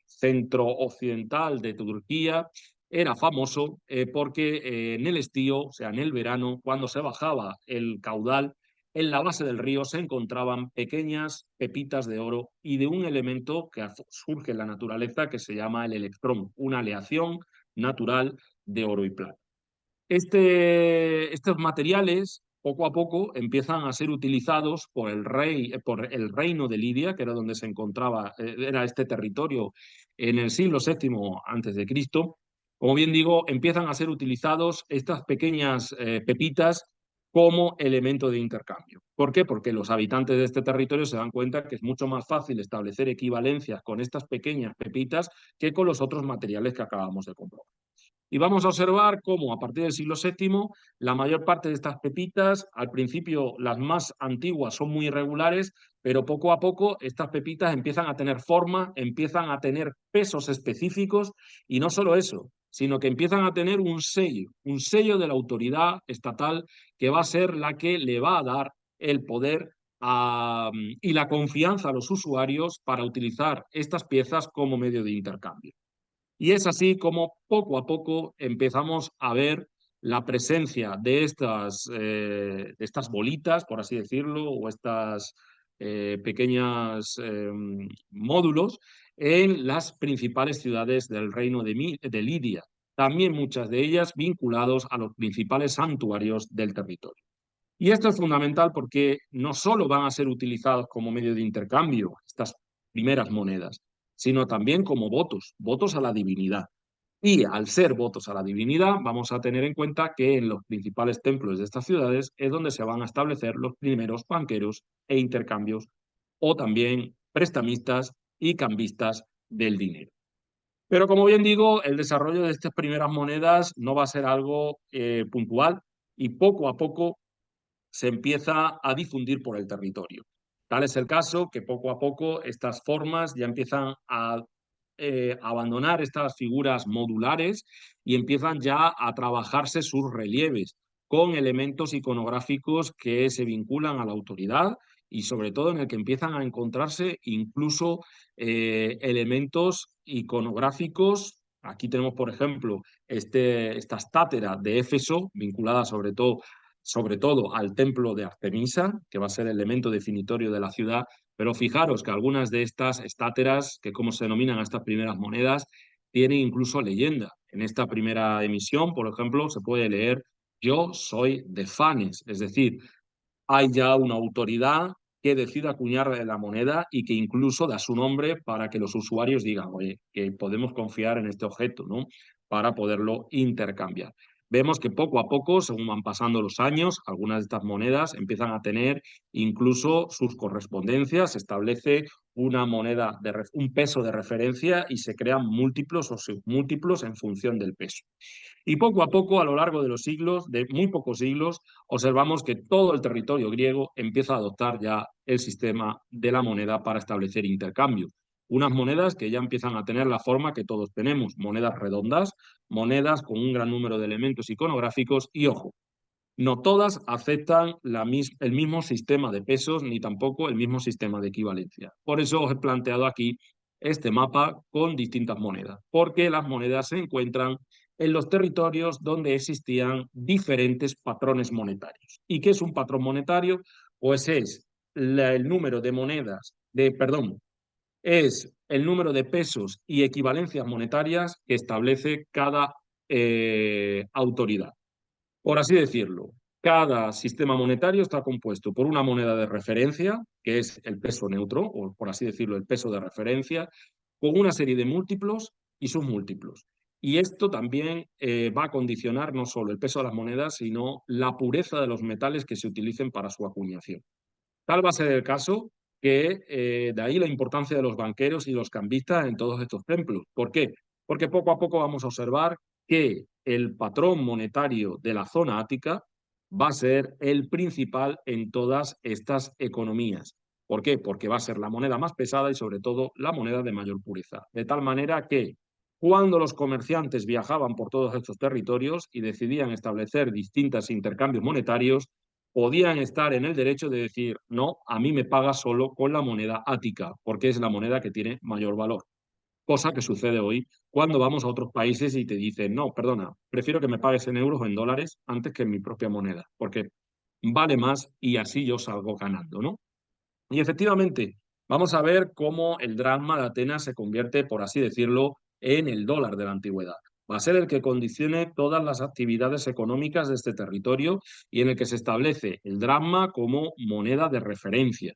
centro-occidental de Turquía era famoso porque en el estío, o sea, en el verano, cuando se bajaba el caudal, en la base del río se encontraban pequeñas pepitas de oro y de un elemento que surge en la naturaleza que se llama el electrón, una aleación natural de oro y plata. Estos materiales, poco a poco, empiezan a ser utilizados por el reino de Lidia, que era donde se encontraba, era este territorio en el siglo VII antes de Cristo. Como bien digo, empiezan a ser utilizados estas pequeñas pepitas como elemento de intercambio. ¿Por qué? Porque los habitantes de este territorio se dan cuenta que es mucho más fácil establecer equivalencias con estas pequeñas pepitas que con los otros materiales que acabamos de comprobar. Y vamos a observar cómo a partir del siglo VII la mayor parte de estas pepitas, al principio las más antiguas son muy irregulares, pero poco a poco estas pepitas empiezan a tener forma, empiezan a tener pesos específicos y no solo eso, sino que empiezan a tener un sello de la autoridad estatal que va a ser la que le va a dar el poder y la confianza a los usuarios para utilizar estas piezas como medio de intercambio. Y es así como poco a poco empezamos a ver la presencia de estas bolitas, por así decirlo, o estas pequeñas módulos en las principales ciudades del reino de Lidia, también muchas de ellas vinculados a los principales santuarios del territorio. Y esto es fundamental porque no solo van a ser utilizados como medio de intercambio estas primeras monedas, sino también como votos, votos a la divinidad. Y al ser votos a la divinidad, vamos a tener en cuenta que en los principales templos de estas ciudades es donde se van a establecer los primeros banqueros e intercambios, o también prestamistas y cambistas del dinero. Pero como bien digo, el desarrollo de estas primeras monedas no va a ser algo puntual y poco a poco se empieza a difundir por el territorio. Tal es el caso que poco a poco estas formas ya empiezan a abandonar estas figuras modulares y empiezan ya a trabajarse sus relieves con elementos iconográficos que se vinculan a la autoridad y sobre todo en el que empiezan a encontrarse incluso elementos iconográficos. Aquí tenemos, por ejemplo, esta estátera de Éfeso, vinculada sobre todo al templo de Artemisa, que va a ser el elemento definitorio de la ciudad, pero fijaros que algunas de estas estáteras, que como se denominan a estas primeras monedas, tienen incluso leyenda. En esta primera emisión, por ejemplo, se puede leer "Yo soy de Fanes", es decir, hay ya una autoridad que decide acuñar la moneda y que incluso da su nombre para que los usuarios digan, oye, que podemos confiar en este objeto, ¿no? Para poderlo intercambiar. Vemos que poco a poco, según van pasando los años, algunas de estas monedas empiezan a tener incluso sus correspondencias, se establece una moneda, un peso de referencia y se crean múltiplos o submúltiplos en función del peso. Y poco a poco, a lo largo de los siglos, de muy pocos siglos, observamos que todo el territorio griego empieza a adoptar ya el sistema de la moneda para establecer intercambios. Unas monedas que ya empiezan a tener la forma que todos tenemos, monedas redondas, monedas con un gran número de elementos iconográficos y, ojo, no todas aceptan el mismo sistema de pesos ni tampoco el mismo sistema de equivalencia. Por eso os he planteado aquí este mapa con distintas monedas, porque las monedas se encuentran en los territorios donde existían diferentes patrones monetarios. ¿Y qué es un patrón monetario? Pues es el número de monedas, es el número de pesos y equivalencias monetarias que establece cada autoridad. Por así decirlo, cada sistema monetario está compuesto por una moneda de referencia, que es el peso neutro, o por así decirlo, el peso de referencia, con una serie de múltiplos y submúltiplos. Y esto también va a condicionar no solo el peso de las monedas, sino la pureza de los metales que se utilicen para su acuñación. Tal va a ser el caso que de ahí la importancia de los banqueros y los cambistas en todos estos templos. ¿Por qué? Porque poco a poco vamos a observar que el patrón monetario de la zona ática va a ser el principal en todas estas economías. ¿Por qué? Porque va a ser la moneda más pesada y sobre todo la moneda de mayor pureza. De tal manera que cuando los comerciantes viajaban por todos estos territorios y decidían establecer distintos intercambios monetarios, podían estar en el derecho de decir, no, a mí me paga solo con la moneda ática, porque es la moneda que tiene mayor valor. Cosa que sucede hoy cuando vamos a otros países y te dicen, no, perdona, prefiero que me pagues en euros o en dólares antes que en mi propia moneda, porque vale más y así yo salgo ganando, ¿no? Y efectivamente, vamos a ver cómo el dracma de Atenas se convierte, por así decirlo, en el dólar de la antigüedad. Va a ser el que condicione todas las actividades económicas de este territorio y en el que se establece el dracma como moneda de referencia.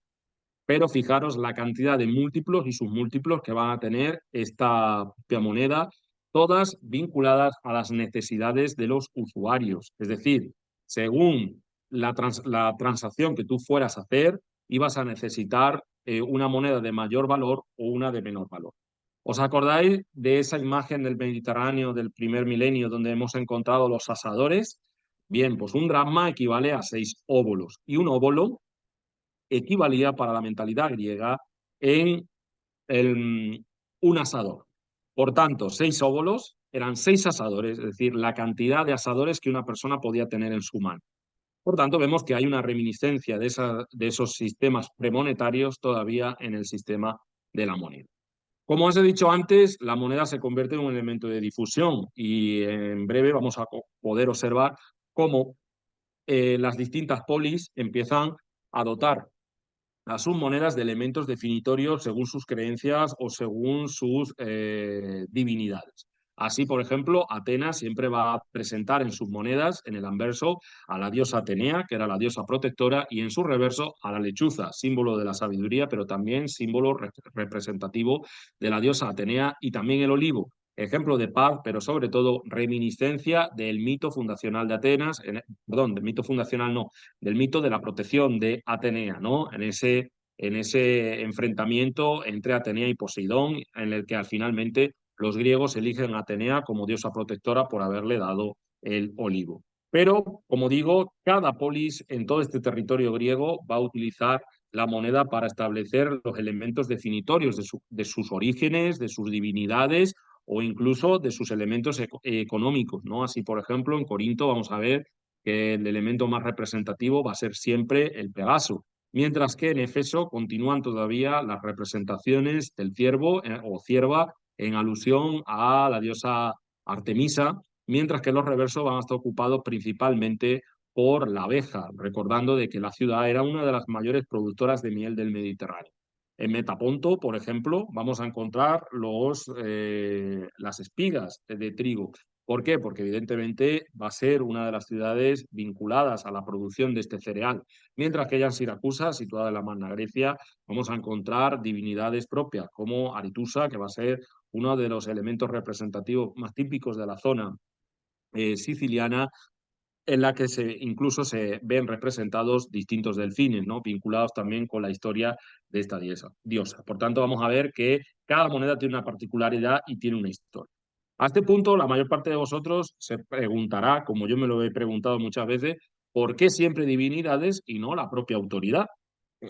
Pero fijaros la cantidad de múltiplos y submúltiplos que van a tener esta moneda, todas vinculadas a las necesidades de los usuarios. Es decir, según la transacción que tú fueras a hacer, ibas a necesitar una moneda de mayor valor o una de menor valor. ¿Os acordáis de esa imagen del Mediterráneo del primer milenio donde hemos encontrado los asadores? Bien, pues un dracma equivale a 6 óbolos y un óbolo equivalía para la mentalidad griega en un asador. Por tanto, 6 óbolos eran 6 asadores, es decir, la cantidad de asadores que una persona podía tener en su mano. Por tanto, vemos que hay una reminiscencia de esos sistemas premonetarios todavía en el sistema de la moneda. Como os he dicho antes, la moneda se convierte en un elemento de difusión y en breve vamos a poder observar cómo las distintas polis empiezan a dotar a sus monedas de elementos definitorios según sus creencias o según sus divinidades. Así, por ejemplo, Atenas siempre va a presentar en sus monedas, en el anverso, a la diosa Atenea, que era la diosa protectora, y en su reverso a la lechuza, símbolo de la sabiduría, pero también símbolo representativo de la diosa Atenea, y también el olivo, ejemplo de paz, pero sobre todo reminiscencia del mito fundacional de Atenas, perdón, del mito fundacional no, del mito de la protección de Atenea, ¿no? En ese enfrentamiento entre Atenea y Poseidón, en el que finalmente los griegos eligen a Atenea como diosa protectora por haberle dado el olivo. Pero, como digo, cada polis en todo este territorio griego va a utilizar la moneda para establecer los elementos definitorios de sus orígenes, de sus divinidades o incluso de sus elementos económicos, ¿no? Así, por ejemplo, en Corinto vamos a ver que el elemento más representativo va a ser siempre el Pegaso, mientras que en Efeso continúan todavía las representaciones del ciervo o cierva en alusión a la diosa Artemisa, mientras que los reversos van a estar ocupados principalmente por la abeja, recordando de que la ciudad era una de las mayores productoras de miel del Mediterráneo. En Metaponto, por ejemplo, vamos a encontrar las espigas de trigo. ¿Por qué? Porque evidentemente va a ser una de las ciudades vinculadas a la producción de este cereal, mientras que ella en Siracusa, situada en la Magna Grecia, vamos a encontrar divinidades propias, como Aritusa, que va a ser uno de los elementos representativos más típicos de la zona siciliana, en la que incluso se ven representados distintos delfines, ¿no? Vinculados también con la historia de esta diosa. Por tanto, vamos a ver que cada moneda tiene una particularidad y tiene una historia. A este punto, la mayor parte de vosotros se preguntará, como yo me lo he preguntado muchas veces, ¿por qué siempre divinidades y no la propia autoridad?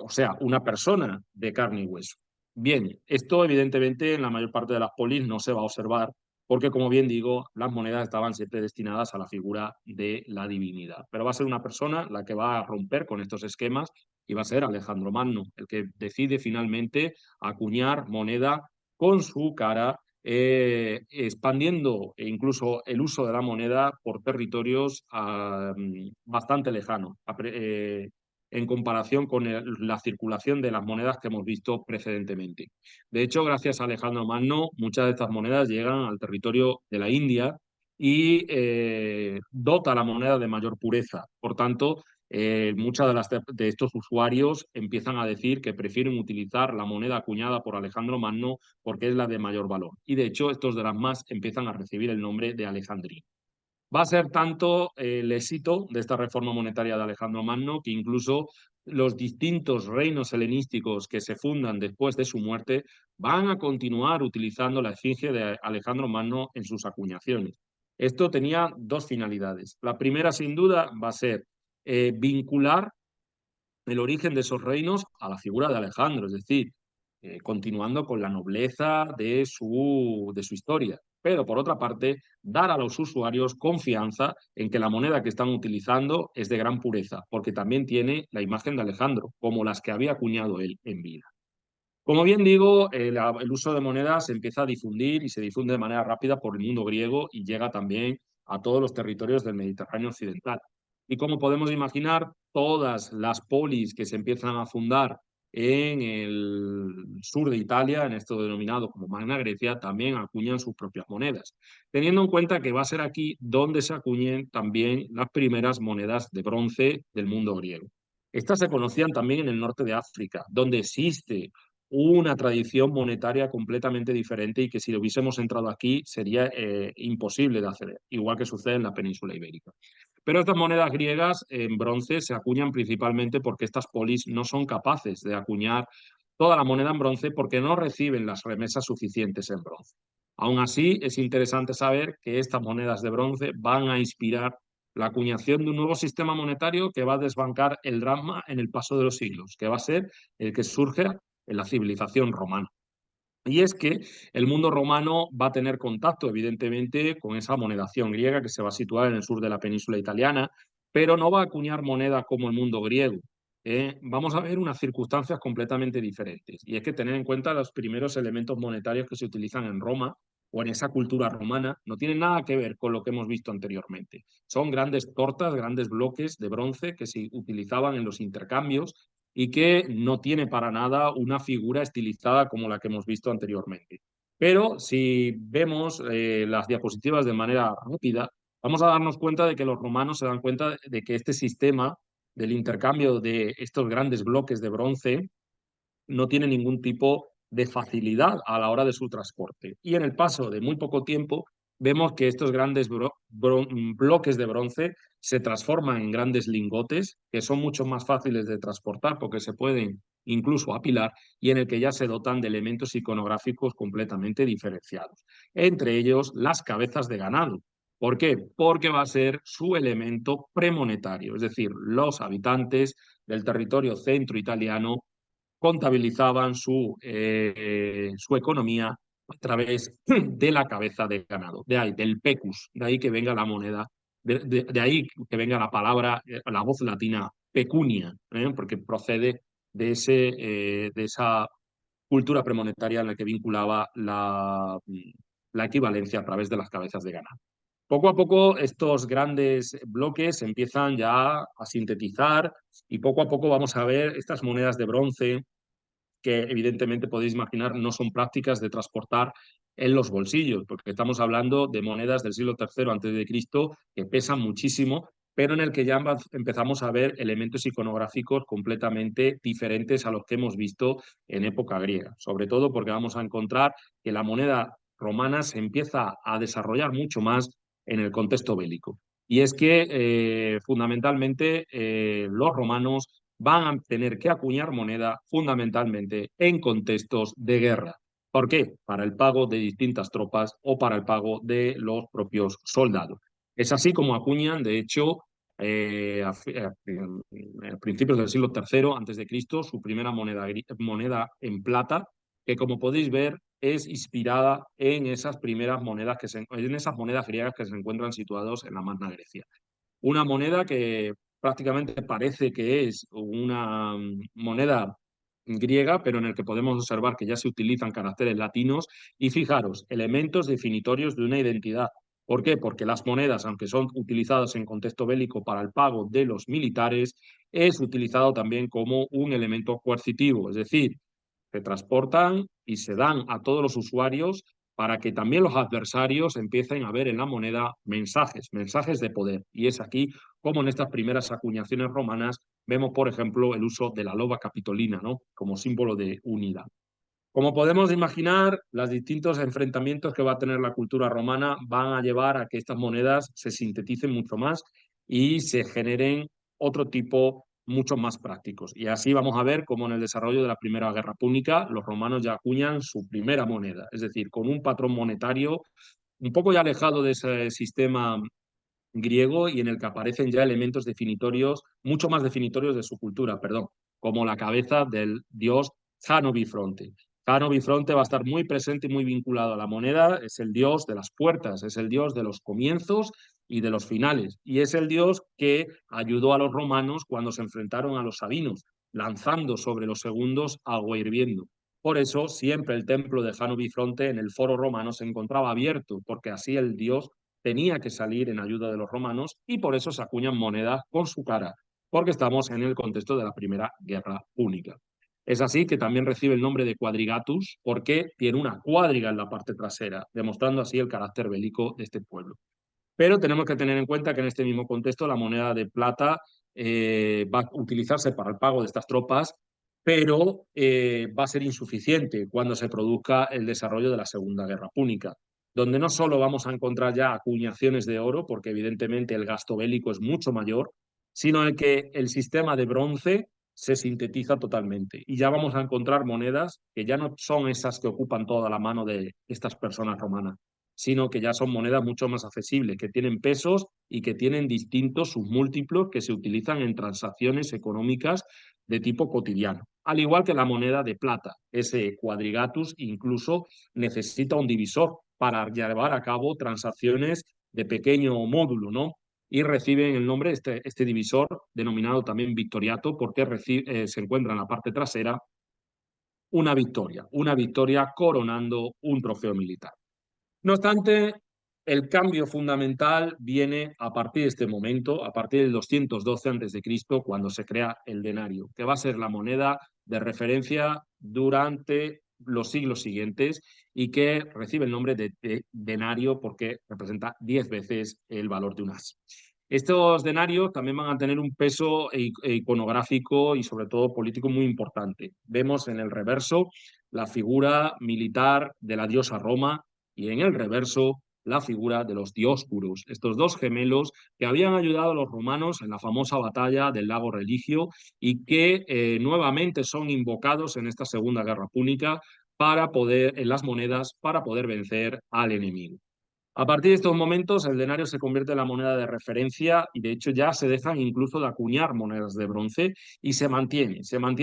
O sea, una persona de carne y hueso. Bien, esto evidentemente en la mayor parte de las polis no se va a observar porque, como bien digo, las monedas estaban siempre destinadas a la figura de la divinidad. Pero va a ser una persona la que va a romper con estos esquemas y va a ser Alejandro Magno, el que decide finalmente acuñar moneda con su cara, expandiendo incluso el uso de la moneda por territorios bastante lejanos, en comparación con la circulación de las monedas que hemos visto precedentemente. De hecho, gracias a Alejandro Magno, muchas de estas monedas llegan al territorio de la India y dota la moneda de mayor pureza. Por tanto, muchos de estos usuarios empiezan a decir que prefieren utilizar la moneda acuñada por Alejandro Magno porque es la de mayor valor. Y de hecho, estos dracmas empiezan a recibir el nombre de alejandrino. Va a ser tanto el éxito de esta reforma monetaria de Alejandro Magno que incluso los distintos reinos helenísticos que se fundan después de su muerte van a continuar utilizando la efigie de Alejandro Magno en sus acuñaciones. Esto tenía dos finalidades. La primera, sin duda, va a ser vincular el origen de esos reinos a la figura de Alejandro, es decir, continuando con la nobleza de su historia. Pero por otra parte, dar a los usuarios confianza en que la moneda que están utilizando es de gran pureza, porque también tiene la imagen de Alejandro, como las que había acuñado él en vida. Como bien digo, el uso de monedas se empieza a difundir y se difunde de manera rápida por el mundo griego y llega también a todos los territorios del Mediterráneo occidental. Y como podemos imaginar, todas las polis que se empiezan a fundar en el sur de Italia, en esto denominado como Magna Grecia, también acuñan sus propias monedas, teniendo en cuenta que va a ser aquí donde se acuñen también las primeras monedas de bronce del mundo griego. Estas se conocían también en el norte de África, donde existe una tradición monetaria completamente diferente y que si lo hubiésemos entrado aquí sería imposible de hacer, igual que sucede en la península ibérica. Pero estas monedas griegas en bronce se acuñan principalmente porque estas polis no son capaces de acuñar toda la moneda en bronce porque no reciben las remesas suficientes en bronce. Aún así, es interesante saber que estas monedas de bronce van a inspirar la acuñación de un nuevo sistema monetario que va a desbancar el drama en el paso de los siglos, que va a ser el que surge en la civilización romana. Y es que el mundo romano va a tener contacto, evidentemente, con esa monedación griega que se va a situar en el sur de la península italiana, pero no va a acuñar moneda como el mundo griego. Vamos a ver unas circunstancias completamente diferentes. Y es que tener en cuenta los primeros elementos monetarios que se utilizan en Roma o en esa cultura romana no tienen nada que ver con lo que hemos visto anteriormente. Son grandes tortas, grandes bloques de bronce que se utilizaban en los intercambios y que no tiene para nada una figura estilizada como la que hemos visto anteriormente. Pero si vemos las diapositivas de manera rápida, vamos a darnos cuenta de que los romanos se dan cuenta de que este sistema del intercambio de estos grandes bloques de bronce no tiene ningún tipo de facilidad a la hora de su transporte. Y en el paso de muy poco tiempo, vemos que estos grandes bloques de bronce se transforman en grandes lingotes que son mucho más fáciles de transportar porque se pueden incluso apilar y en el que ya se dotan de elementos iconográficos completamente diferenciados. Entre ellos, las cabezas de ganado. ¿Por qué? Porque va a ser su elemento premonetario, es decir, los habitantes del territorio centro italiano contabilizaban su economía a través de la cabeza de ganado, de ahí, del pecus, de ahí que venga la moneda, de ahí que venga la palabra, la voz latina pecunia, porque procede de esa cultura premonetaria en la que vinculaba la equivalencia a través de las cabezas de ganado. Poco a poco estos grandes bloques empiezan ya a sintetizar y poco a poco vamos a ver estas monedas de bronce que evidentemente podéis imaginar no son prácticas de transportar en los bolsillos, porque estamos hablando de monedas del siglo III antes de Cristo que pesan muchísimo, pero en el que ya empezamos a ver elementos iconográficos completamente diferentes a los que hemos visto en época griega, sobre todo porque vamos a encontrar que la moneda romana se empieza a desarrollar mucho más en el contexto bélico. Y es que fundamentalmente los romanos van a tener que acuñar moneda fundamentalmente en contextos de guerra. ¿Por qué? Para el pago de distintas tropas o para el pago de los propios soldados. Es así como acuñan, de hecho, a principios del siglo III antes de Cristo, su primera moneda en plata, que como podéis ver es inspirada en esas primeras monedas en esas monedas griegas que se encuentran situados en la Magna Grecia. Una moneda que prácticamente parece que es una moneda griega, pero en el que podemos observar que ya se utilizan caracteres latinos y fijaros, elementos definitorios de una identidad. ¿Por qué? Porque las monedas, aunque son utilizadas en contexto bélico para el pago de los militares, es utilizado también como un elemento coercitivo, es decir, se transportan y se dan a todos los usuarios para que también los adversarios empiecen a ver en la moneda mensajes, mensajes de poder. Y es aquí como en estas primeras acuñaciones romanas vemos, por ejemplo, el uso de la loba capitolina, ¿no? Como símbolo de unidad. Como podemos imaginar, los distintos enfrentamientos que va a tener la cultura romana van a llevar a que estas monedas se sinteticen mucho más y se generen otro tipo mucho más prácticos. Y así vamos a ver cómo en el desarrollo de la Primera Guerra Púnica los romanos ya acuñan su primera moneda, es decir, con un patrón monetario un poco ya alejado de ese sistema griego y en el que aparecen ya elementos definitorios, mucho más definitorios de su cultura, perdón, como la cabeza del dios Jano Bifronte. Jano Bifronte va a estar muy presente y muy vinculado a la moneda, es el dios de las puertas, es el dios de los comienzos y de los finales, y es el dios que ayudó a los romanos cuando se enfrentaron a los sabinos, lanzando sobre los segundos agua hirviendo. Por eso siempre el templo de Jano Bifronte en el foro romano se encontraba abierto, porque así el dios tenía que salir en ayuda de los romanos y por eso se acuñan monedas con su cara, porque estamos en el contexto de la Primera Guerra Púnica. Es así que también recibe el nombre de quadrigatus porque tiene una cuadriga en la parte trasera, demostrando así el carácter bélico de este pueblo. Pero tenemos que tener en cuenta que en este mismo contexto la moneda de plata va a utilizarse para el pago de estas tropas, pero va a ser insuficiente cuando se produzca el desarrollo de la Segunda Guerra Púnica, donde no solo vamos a encontrar ya acuñaciones de oro, porque evidentemente el gasto bélico es mucho mayor, sino en que el sistema de bronce se sintetiza totalmente. Y ya vamos a encontrar monedas que ya no son esas que ocupan toda la mano de estas personas romanas, sino que ya son monedas mucho más accesibles, que tienen pesos y que tienen distintos submúltiplos que se utilizan en transacciones económicas de tipo cotidiano. al igual que la moneda de plata. Ese quadrigatus incluso necesita un divisor para llevar a cabo transacciones de pequeño módulo, ¿no? Y reciben el nombre, este divisor, denominado también victoriato, porque se encuentra en la parte trasera una victoria coronando un trofeo militar. No obstante, el cambio fundamental viene a partir de este momento, a partir del 212 a.C., cuando se crea el denario, que va a ser la moneda de referencia durante los siglos siguientes y que recibe el nombre de denario porque representa 10 veces el valor de un as. Estos denarios también van a tener un peso iconográfico y sobre todo político muy importante. Vemos en el reverso la figura militar de la diosa Roma y en el reverso la figura de los Dioscuros, estos dos gemelos que habían ayudado a los romanos en la famosa batalla del lago Religio y que nuevamente son invocados en esta Segunda Guerra Púnica en las monedas para poder vencer al enemigo. A partir de estos momentos, el denario se convierte en la moneda de referencia y de hecho ya se dejan incluso de acuñar monedas de bronce y se mantiene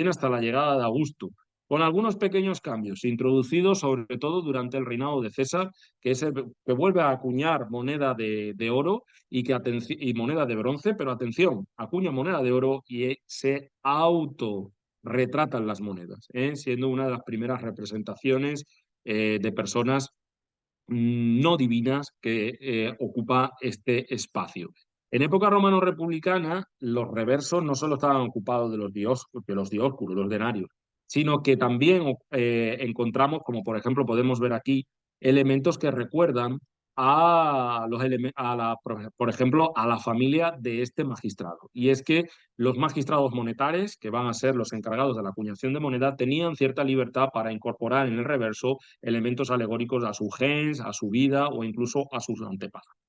hasta la llegada de Augusto, con algunos pequeños cambios introducidos sobre todo durante el reinado de César, que es el que vuelve a acuñar moneda de oro y moneda de bronce, pero atención, acuña moneda de oro y se auto retratan las monedas, siendo una de las primeras representaciones de personas no divinas que ocupa este espacio. En época romano-republicana, los reversos no solo estaban ocupados de los dioscuros, los denarios, sino que también encontramos, como por ejemplo podemos ver aquí, elementos que recuerdan por ejemplo, a la familia de este magistrado. Y es que los magistrados monetarios, que van a ser los encargados de la acuñación de moneda, tenían cierta libertad para incorporar en el reverso elementos alegóricos a su gens, a su vida o incluso a sus antepasados.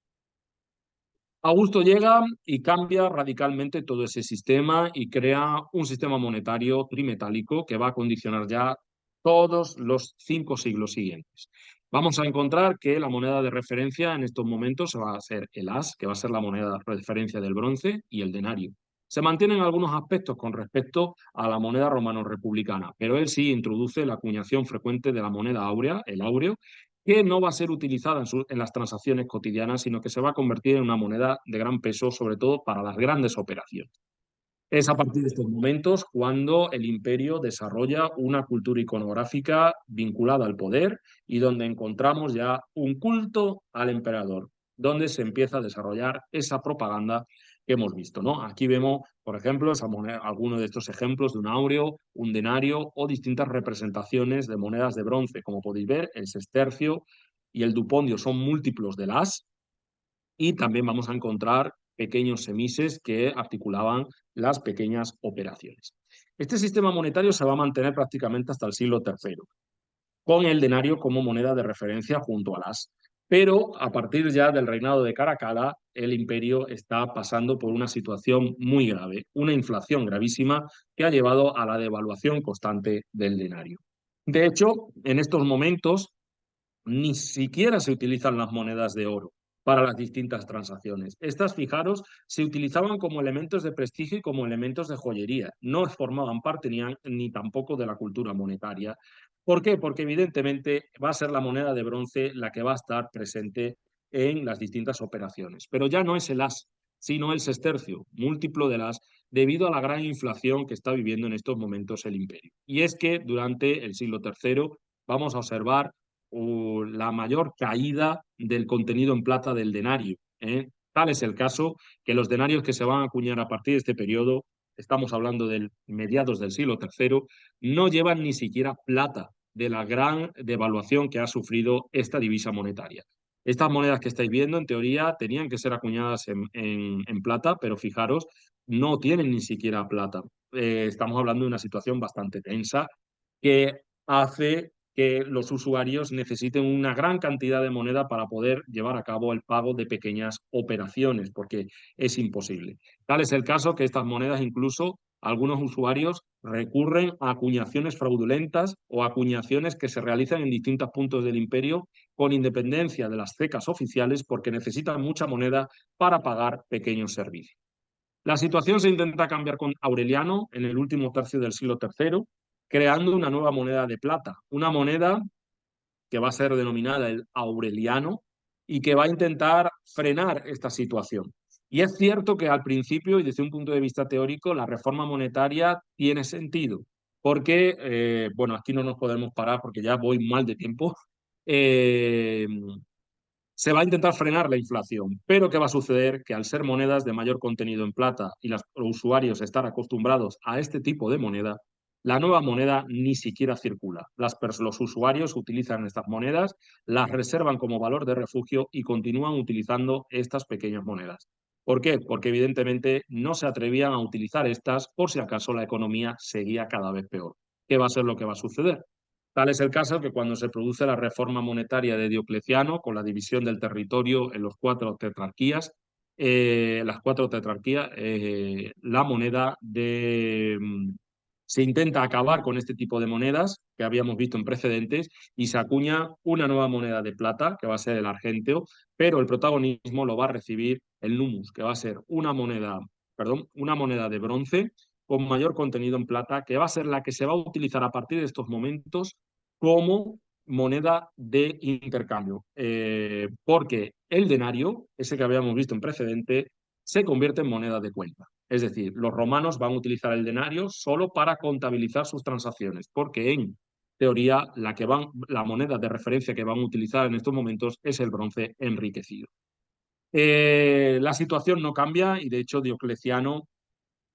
Augusto llega y cambia radicalmente todo ese sistema y crea un sistema monetario trimetálico que va a condicionar ya todos los 5 siglos siguientes. Vamos a encontrar que la moneda de referencia en estos momentos va a ser el as, que va a ser la moneda de referencia del bronce, y el denario. Se mantienen algunos aspectos con respecto a la moneda romano-republicana, pero él sí introduce la acuñación frecuente de la moneda áurea, el áureo, que no va a ser utilizada en las transacciones cotidianas, sino que se va a convertir en una moneda de gran peso, sobre todo para las grandes operaciones. Es a partir de estos momentos cuando el imperio desarrolla una cultura iconográfica vinculada al poder y donde encontramos ya un culto al emperador, donde se empieza a desarrollar esa propaganda que hemos visto, ¿no? Aquí vemos, por ejemplo, algunos de estos ejemplos de un áureo, un denario o distintas representaciones de monedas de bronce. Como podéis ver, el sestercio y el dupondio son múltiplos del as, y también vamos a encontrar pequeños semises que articulaban las pequeñas operaciones. Este sistema monetario se va a mantener prácticamente hasta el siglo III, con el denario como moneda de referencia junto al as. Pero a partir ya del reinado de Caracalla, el imperio está pasando por una situación muy grave, una inflación gravísima que ha llevado a la devaluación constante del denario. De hecho, en estos momentos ni siquiera se utilizan las monedas de oro para las distintas transacciones. Estas, fijaros, se utilizaban como elementos de prestigio y como elementos de joyería. No formaban parte ni tampoco de la cultura monetaria. ¿Por qué? Porque evidentemente va a ser la moneda de bronce la que va a estar presente en las distintas operaciones. Pero ya no es el as, sino el sestercio, múltiplo del as, debido a la gran inflación que está viviendo en estos momentos el imperio. Y es que durante el siglo III vamos a observar la mayor caída del contenido en plata del denario. Tal es el caso que los denarios que se van a acuñar a partir de este periodo, estamos hablando de mediados del siglo III, no llevan ni siquiera plata de la gran devaluación que ha sufrido esta divisa monetaria. Estas monedas que estáis viendo, en teoría, tenían que ser acuñadas en plata, pero fijaros, no tienen ni siquiera plata. Estamos hablando de una situación bastante tensa que hace que los usuarios necesiten una gran cantidad de moneda para poder llevar a cabo el pago de pequeñas operaciones, porque es imposible. Tal es el caso que estas monedas, incluso algunos usuarios recurren a acuñaciones fraudulentas o acuñaciones que se realizan en distintos puntos del imperio con independencia de las cecas oficiales porque necesitan mucha moneda para pagar pequeños servicios. La situación se intenta cambiar con Aureliano en el último tercio del siglo III, creando una nueva moneda de plata, una moneda que va a ser denominada el Aureliano y que va a intentar frenar esta situación. Y es cierto que al principio, y desde un punto de vista teórico, la reforma monetaria tiene sentido, porque, bueno, aquí no nos podemos parar porque ya voy mal de tiempo, eh, se va a intentar frenar la inflación, pero ¿qué va a suceder? Que al ser monedas de mayor contenido en plata y los usuarios estar acostumbrados a este tipo de moneda, la nueva moneda ni siquiera circula. Los usuarios utilizan estas monedas, las reservan como valor de refugio y continúan utilizando estas pequeñas monedas. ¿Por qué? Porque evidentemente no se atrevían a utilizar estas por si acaso la economía seguía cada vez peor. ¿Qué va a ser lo que va a suceder? Tal es el caso que cuando se produce la reforma monetaria de Diocleciano, con la división del territorio en las cuatro tetrarquías, la moneda se intenta acabar con este tipo de monedas que habíamos visto en precedentes y se acuña una nueva moneda de plata, que va a ser el argenteo, pero el protagonismo lo va a recibir el numus, que va a ser una moneda de bronce con mayor contenido en plata, que va a ser la que se va a utilizar a partir de estos momentos como moneda de intercambio, porque el denario, ese que habíamos visto en precedente, se convierte en moneda de cuenta. Es decir, los romanos van a utilizar el denario solo para contabilizar sus transacciones, porque en teoría la moneda de referencia que van a utilizar en estos momentos es el bronce enriquecido. La situación no cambia y de hecho Diocleciano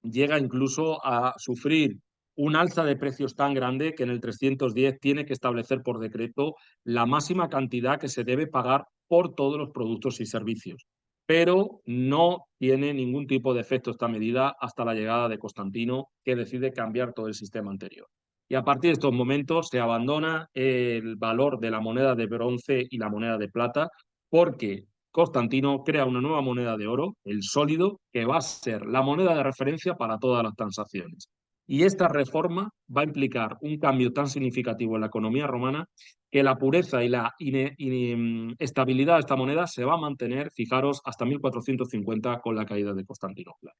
llega incluso a sufrir un alza de precios tan grande que en el 310 tiene que establecer por decreto la máxima cantidad que se debe pagar por todos los productos y servicios. Pero no tiene ningún tipo de efecto esta medida hasta la llegada de Constantino, que decide cambiar todo el sistema anterior. Y a partir de estos momentos se abandona el valor de la moneda de bronce y la moneda de plata, porque Constantino crea una nueva moneda de oro, el sólido, que va a ser la moneda de referencia para todas las transacciones. Y esta reforma va a implicar un cambio tan significativo en la economía romana que la pureza y la estabilidad de esta moneda se va a mantener, fijaros, hasta 1450 con la caída de Constantinopla.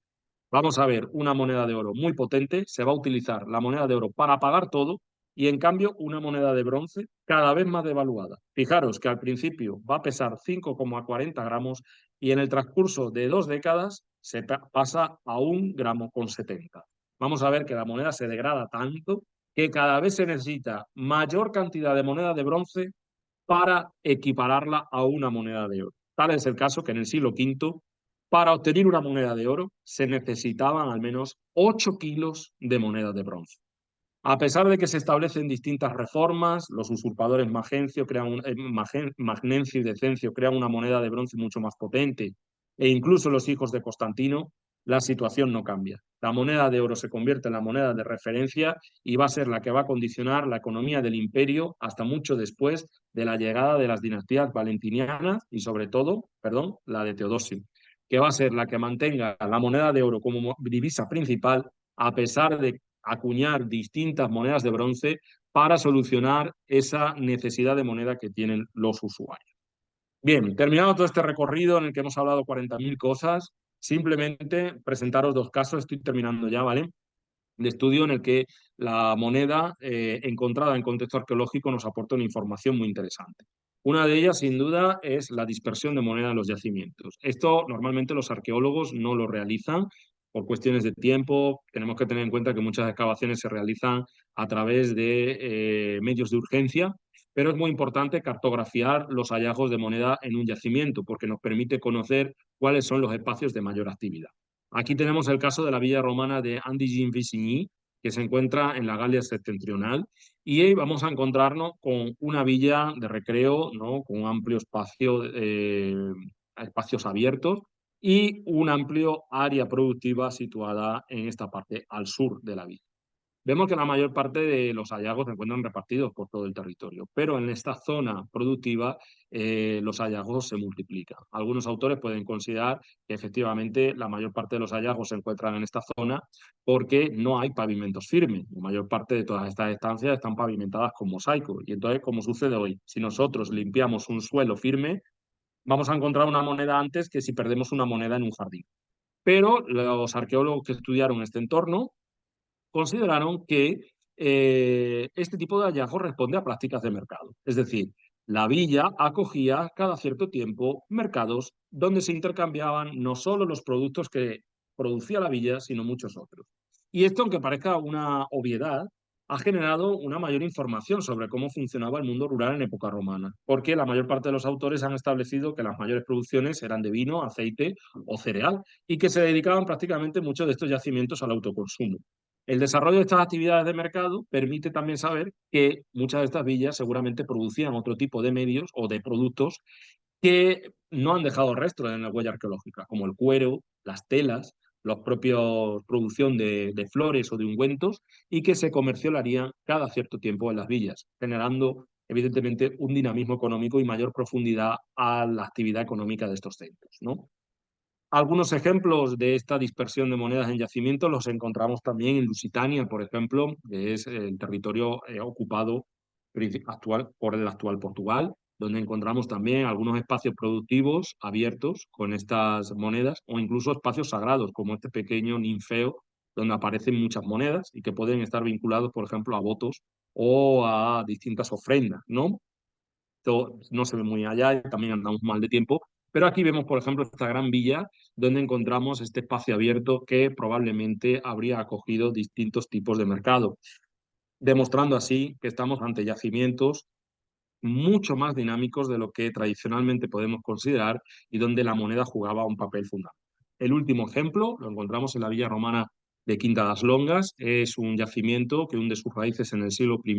Vamos a ver una moneda de oro muy potente, se va a utilizar la moneda de oro para pagar todo y en cambio una moneda de bronce cada vez más devaluada. Fijaros que al principio va a pesar 5,40 gramos y en el transcurso de 2 décadas se pasa a 1,70 gramos. Vamos a ver que la moneda se degrada tanto que cada vez se necesita mayor cantidad de moneda de bronce para equipararla a una moneda de oro. Tal es el caso que en el siglo V, para obtener una moneda de oro, se necesitaban al menos 8 kilos de moneda de bronce. A pesar de que se establecen distintas reformas, los usurpadores Magnencio y Decencio crean una moneda de bronce mucho más potente, e incluso los hijos de Constantino, la situación no cambia. La moneda de oro se convierte en la moneda de referencia y va a ser la que va a condicionar la economía del imperio hasta mucho después de la llegada de las dinastías valentinianas y sobre todo, la de Teodosio, que va a ser la que mantenga la moneda de oro como divisa principal a pesar de acuñar distintas monedas de bronce para solucionar esa necesidad de moneda que tienen los usuarios. Bien, terminado todo este recorrido en el que hemos hablado 40.000 cosas, simplemente presentaros 2 casos, estoy terminando ya, ¿vale? De estudio en el que la moneda encontrada en contexto arqueológico nos aporta una información muy interesante. Una de ellas, sin duda, es la dispersión de moneda en los yacimientos. Esto normalmente los arqueólogos no lo realizan por cuestiones de tiempo. Tenemos que tener en cuenta que muchas excavaciones se realizan a través de medios de urgencia, pero es muy importante cartografiar los hallazgos de moneda en un yacimiento porque nos permite conocer cuáles son los espacios de mayor actividad. Aquí tenemos el caso de la villa romana de Andigin-Vissigny, que se encuentra en la Galia septentrional, y vamos a encontrarnos con una villa de recreo, ¿no? Con un amplio espacio, espacios abiertos y un amplio área productiva situada en esta parte al sur de la villa. Vemos que la mayor parte de los hallazgos se encuentran repartidos por todo el territorio, pero en esta zona productiva los hallazgos se multiplican. Algunos autores pueden considerar que efectivamente la mayor parte de los hallazgos se encuentran en esta zona porque no hay pavimentos firmes. La mayor parte de todas estas estancias están pavimentadas con mosaico. Y entonces, como sucede hoy, si nosotros limpiamos un suelo firme, vamos a encontrar una moneda antes que si perdemos una moneda en un jardín. Pero los arqueólogos que estudiaron este entorno consideraron que este tipo de hallazgos responde a prácticas de mercado. Es decir, la villa acogía cada cierto tiempo mercados donde se intercambiaban no solo los productos que producía la villa, sino muchos otros. Y esto, aunque parezca una obviedad, ha generado una mayor información sobre cómo funcionaba el mundo rural en época romana, porque la mayor parte de los autores han establecido que las mayores producciones eran de vino, aceite o cereal, y que se dedicaban prácticamente muchos de estos yacimientos al autoconsumo. El desarrollo de estas actividades de mercado permite también saber que muchas de estas villas seguramente producían otro tipo de medios o de productos que no han dejado rastro en la huella arqueológica, como el cuero, las telas, la propia producción de flores o de ungüentos, y que se comercializarían cada cierto tiempo en las villas, generando evidentemente un dinamismo económico y mayor profundidad a la actividad económica de estos centros, ¿no? Algunos ejemplos de esta dispersión de monedas en yacimientos los encontramos también en Lusitania, por ejemplo, que es el territorio ocupado actual, por el actual Portugal, donde encontramos también algunos espacios productivos abiertos con estas monedas o incluso espacios sagrados, como este pequeño ninfeo, donde aparecen muchas monedas y que pueden estar vinculados, por ejemplo, a votos o a distintas ofrendas, ¿no? Esto no se ve muy allá y también andamos mal de tiempo, pero aquí vemos, por ejemplo, esta gran villa donde encontramos este espacio abierto que probablemente habría acogido distintos tipos de mercado, demostrando así que estamos ante yacimientos mucho más dinámicos de lo que tradicionalmente podemos considerar y donde la moneda jugaba un papel fundamental. El último ejemplo lo encontramos en la villa romana de Quinta das Longas. Es un yacimiento que hunde sus raíces en el siglo I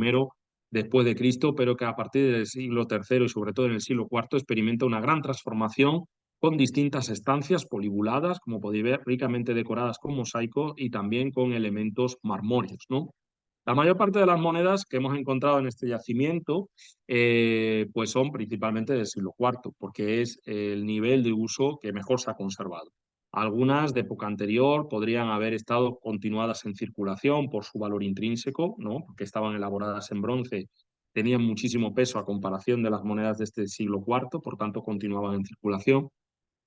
después de Cristo, pero que a partir del siglo III y sobre todo en el siglo IV experimenta una gran transformación con distintas estancias polibuladas, como podéis ver, ricamente decoradas con mosaico y también con elementos marmóreos, ¿no? La mayor parte de las monedas que hemos encontrado en este yacimiento pues son principalmente del siglo IV, porque es el nivel de uso que mejor se ha conservado. Algunas de época anterior podrían haber estado continuadas en circulación por su valor intrínseco, ¿no? Porque estaban elaboradas en bronce, tenían muchísimo peso a comparación de las monedas de este siglo IV, por tanto continuaban en circulación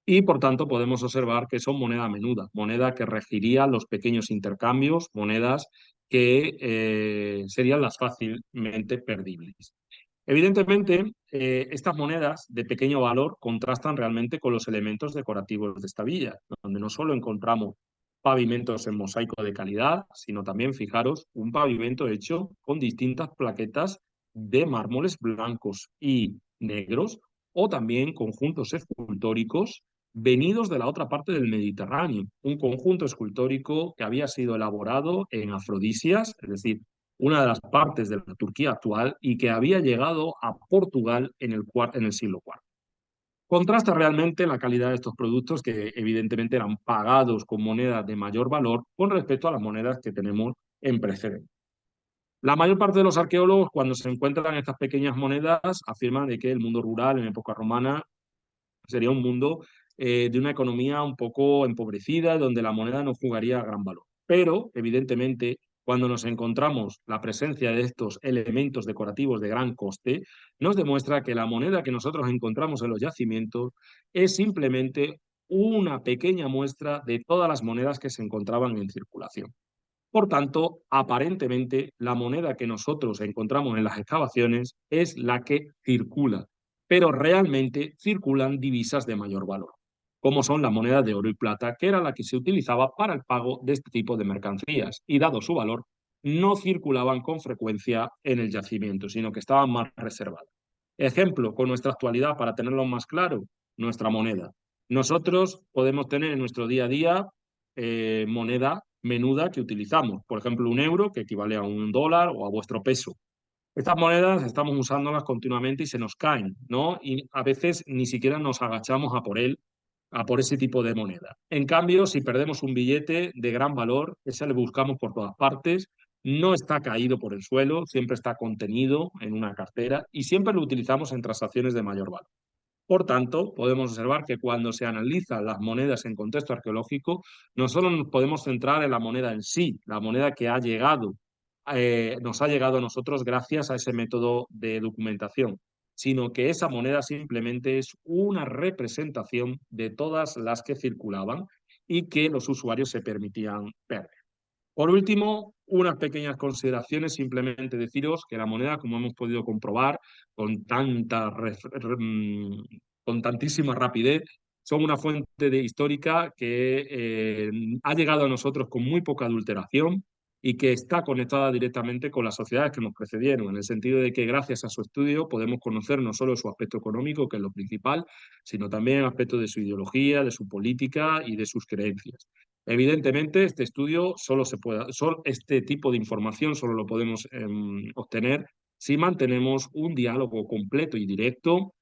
y por tanto podemos observar que son moneda menuda, moneda que regiría los pequeños intercambios, monedas que serían las fácilmente perdibles. Evidentemente, estas monedas de pequeño valor contrastan realmente con los elementos decorativos de esta villa, donde no solo encontramos pavimentos en mosaico de calidad, sino también, fijaros, un pavimento hecho con distintas plaquetas de mármoles blancos y negros, o también conjuntos escultóricos venidos de la otra parte del Mediterráneo, un conjunto escultórico que había sido elaborado en Afrodisias, es decir, una de las partes de la Turquía actual y que había llegado a Portugal en el siglo IV. Contrasta realmente la calidad de estos productos que evidentemente eran pagados con monedas de mayor valor con respecto a las monedas que tenemos en precedente. La mayor parte de los arqueólogos, cuando se encuentran estas pequeñas monedas, afirman de que el mundo rural en época romana sería un mundo de una economía un poco empobrecida, donde la moneda no jugaría gran valor. Pero, evidentemente, cuando nos encontramos la presencia de estos elementos decorativos de gran coste, nos demuestra que la moneda que nosotros encontramos en los yacimientos es simplemente una pequeña muestra de todas las monedas que se encontraban en circulación. Por tanto, aparentemente, la moneda que nosotros encontramos en las excavaciones es la que circula, pero realmente circulan divisas de mayor valor, como son las monedas de oro y plata, que era la que se utilizaba para el pago de este tipo de mercancías, y dado su valor, no circulaban con frecuencia en el yacimiento, sino que estaban más reservadas. Ejemplo, con nuestra actualidad, para tenerlo más claro, nuestra moneda. Nosotros podemos tener en nuestro día a día moneda menuda que utilizamos. Por ejemplo, un euro, que equivale a un dólar o a vuestro peso. Estas monedas estamos usándolas continuamente y se nos caen, ¿no? Y a veces ni siquiera nos agachamos a por él, a por ese tipo de moneda. En cambio, si perdemos un billete de gran valor, ese le buscamos por todas partes, no está caído por el suelo, siempre está contenido en una cartera y siempre lo utilizamos en transacciones de mayor valor. Por tanto, podemos observar que cuando se analizan las monedas en contexto arqueológico, no solo nos podemos centrar en la moneda en sí, la moneda que ha llegado, nos ha llegado a nosotros gracias a ese método de documentación, sino que esa moneda simplemente es una representación de todas las que circulaban y que los usuarios se permitían perder. Por último, unas pequeñas consideraciones, simplemente deciros que la moneda, como hemos podido comprobar con con tantísima rapidez, son una fuente histórica que ha llegado a nosotros con muy poca adulteración y que está conectada directamente con las sociedades que nos precedieron, en el sentido de que gracias a su estudio podemos conocer no solo su aspecto económico, que es lo principal, sino también el aspecto de su ideología, de su política y de sus creencias. Evidentemente, este estudio este tipo de información solo lo podemos obtener si mantenemos un diálogo completo y directo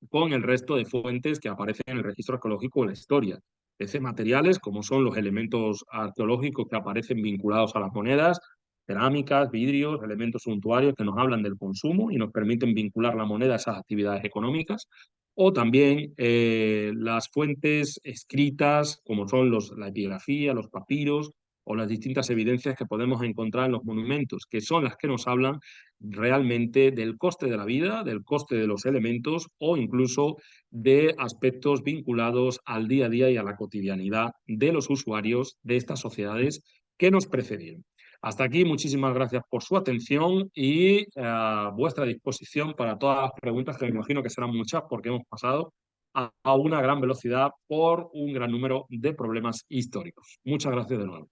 con el resto de fuentes que aparecen en el registro arqueológico de la historia. Ese materiales, como son los elementos arqueológicos que aparecen vinculados a las monedas, cerámicas, vidrios, elementos suntuarios que nos hablan del consumo y nos permiten vincular la moneda a esas actividades económicas, o también las fuentes escritas, como son la epigrafía, los papiros o las distintas evidencias que podemos encontrar en los monumentos, que son las que nos hablan realmente del coste de la vida, del coste de los elementos o incluso de aspectos vinculados al día a día y a la cotidianidad de los usuarios de estas sociedades que nos precedieron. Hasta aquí, muchísimas gracias por su atención y a vuestra disposición para todas las preguntas, que me imagino que serán muchas porque hemos pasado a una gran velocidad por un gran número de problemas históricos. Muchas gracias de nuevo.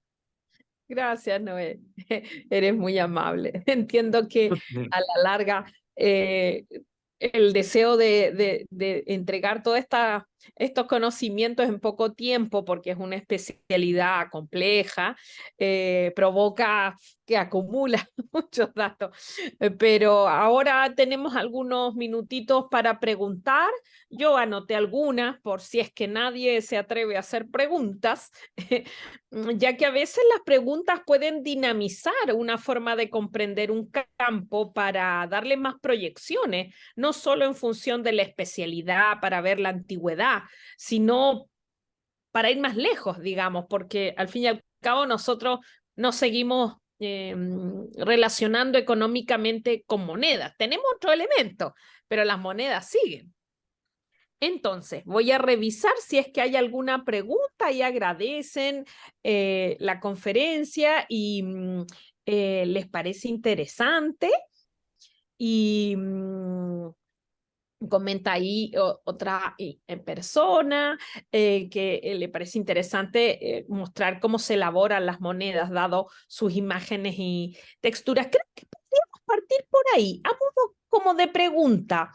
Gracias, Noé. Eres muy amable. Entiendo que a la larga el deseo de entregar todos estos conocimientos en poco tiempo, porque es una especialidad compleja, provoca que acumula muchos datos. Pero ahora tenemos algunos minutitos para preguntar. Yo anoté algunas por si es que nadie se atreve a hacer preguntas. Ya que a veces las preguntas pueden dinamizar una forma de comprender un campo para darle más proyecciones, no solo en función de la especialidad para ver la antigüedad, sino para ir más lejos, digamos, porque al fin y al cabo nosotros nos seguimos relacionando económicamente con monedas. Tenemos otro elemento, pero las monedas siguen. Entonces, voy a revisar si es que hay alguna pregunta y agradecen la conferencia y les parece interesante. Y comenta ahí otra persona que le parece interesante mostrar cómo se elaboran las monedas, dado sus imágenes y texturas. Creo que podríamos partir por ahí, a modo como de pregunta.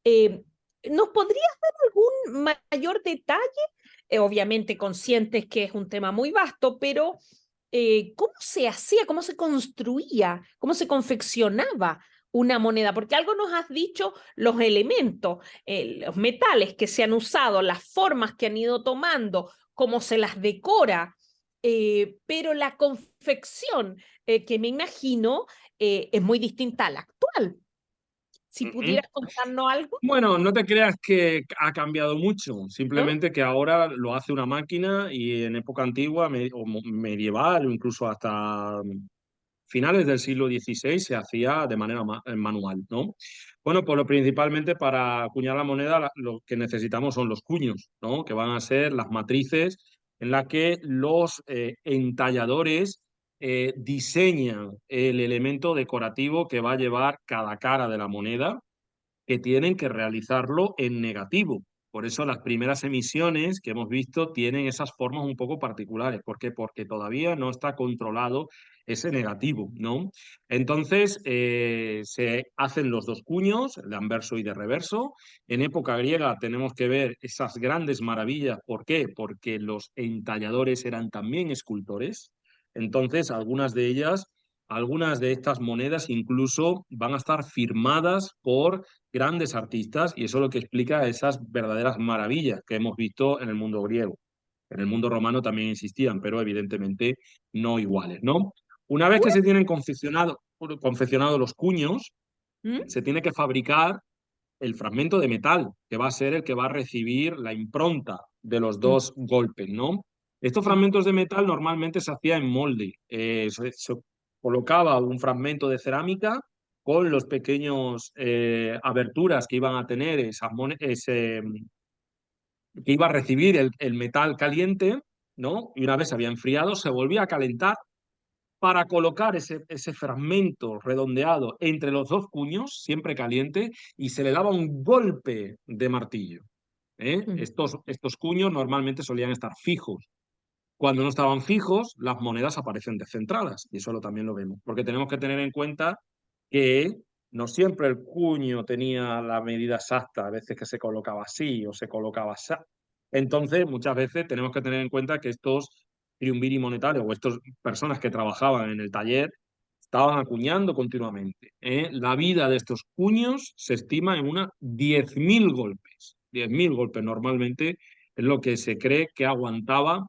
Eh, ¿Nos podrías dar algún mayor detalle? Obviamente conscientes que es un tema muy vasto, pero ¿cómo se hacía, cómo se construía, cómo se confeccionaba una moneda? Porque algo nos has dicho, los elementos, los metales que se han usado, las formas que han ido tomando, cómo se las decora, pero la confección, que me imagino es muy distinta a la actual. Si pudieras contarnos algo, Bueno, no te creas que ha cambiado mucho, ¿no? simplemente que ahora lo hace una máquina y en época antigua o medieval o incluso hasta finales del siglo XVI se hacía de manera manual, ¿no? Bueno, pues principalmente para acuñar la moneda lo que necesitamos son los cuños, ¿no? Que van a ser las matrices en las que los entalladores diseñan el elemento decorativo que va a llevar cada cara de la moneda, que tienen que realizarlo en negativo. Por eso las primeras emisiones que hemos visto tienen esas formas un poco particulares. ¿Por qué? Porque todavía no está controlado ese negativo, ¿no? Entonces se hacen los dos cuños, de anverso y de reverso. En época griega tenemos que ver esas grandes maravillas. ¿Por qué? Porque los entalladores eran también escultores. Entonces, algunas de estas monedas incluso van a estar firmadas por grandes artistas y eso es lo que explica esas verdaderas maravillas que hemos visto en el mundo griego. En el mundo romano también existían, pero evidentemente no iguales, ¿no? Una vez que se tienen confeccionados los cuños, ¿Mm? se tiene que fabricar el fragmento de metal, que va a ser el que va a recibir la impronta de los Mm, dos golpes, ¿no? Estos mm. fragmentos de metal normalmente se hacía en molde. Se colocaba un fragmento de cerámica con los pequeños aberturas que iban a tener que iba a recibir el metal caliente, ¿no? Y una vez se había enfriado, se volvía a calentar para colocar ese fragmento redondeado entre los dos cuños, siempre caliente, y se le daba un golpe de martillo. Mm. Estos cuños normalmente solían estar fijos. Cuando no estaban fijos, las monedas aparecen descentradas, y eso también lo vemos, porque tenemos que tener en cuenta que no siempre el cuño tenía la medida exacta, a veces que se colocaba así o se colocaba así. Entonces, muchas veces tenemos que tener en cuenta que estos triumviri monetarios o estas personas que trabajaban en el taller estaban acuñando continuamente. La vida de estos cuños se estima en unas 10.000 golpes. 10.000 golpes normalmente es lo que se cree que aguantaba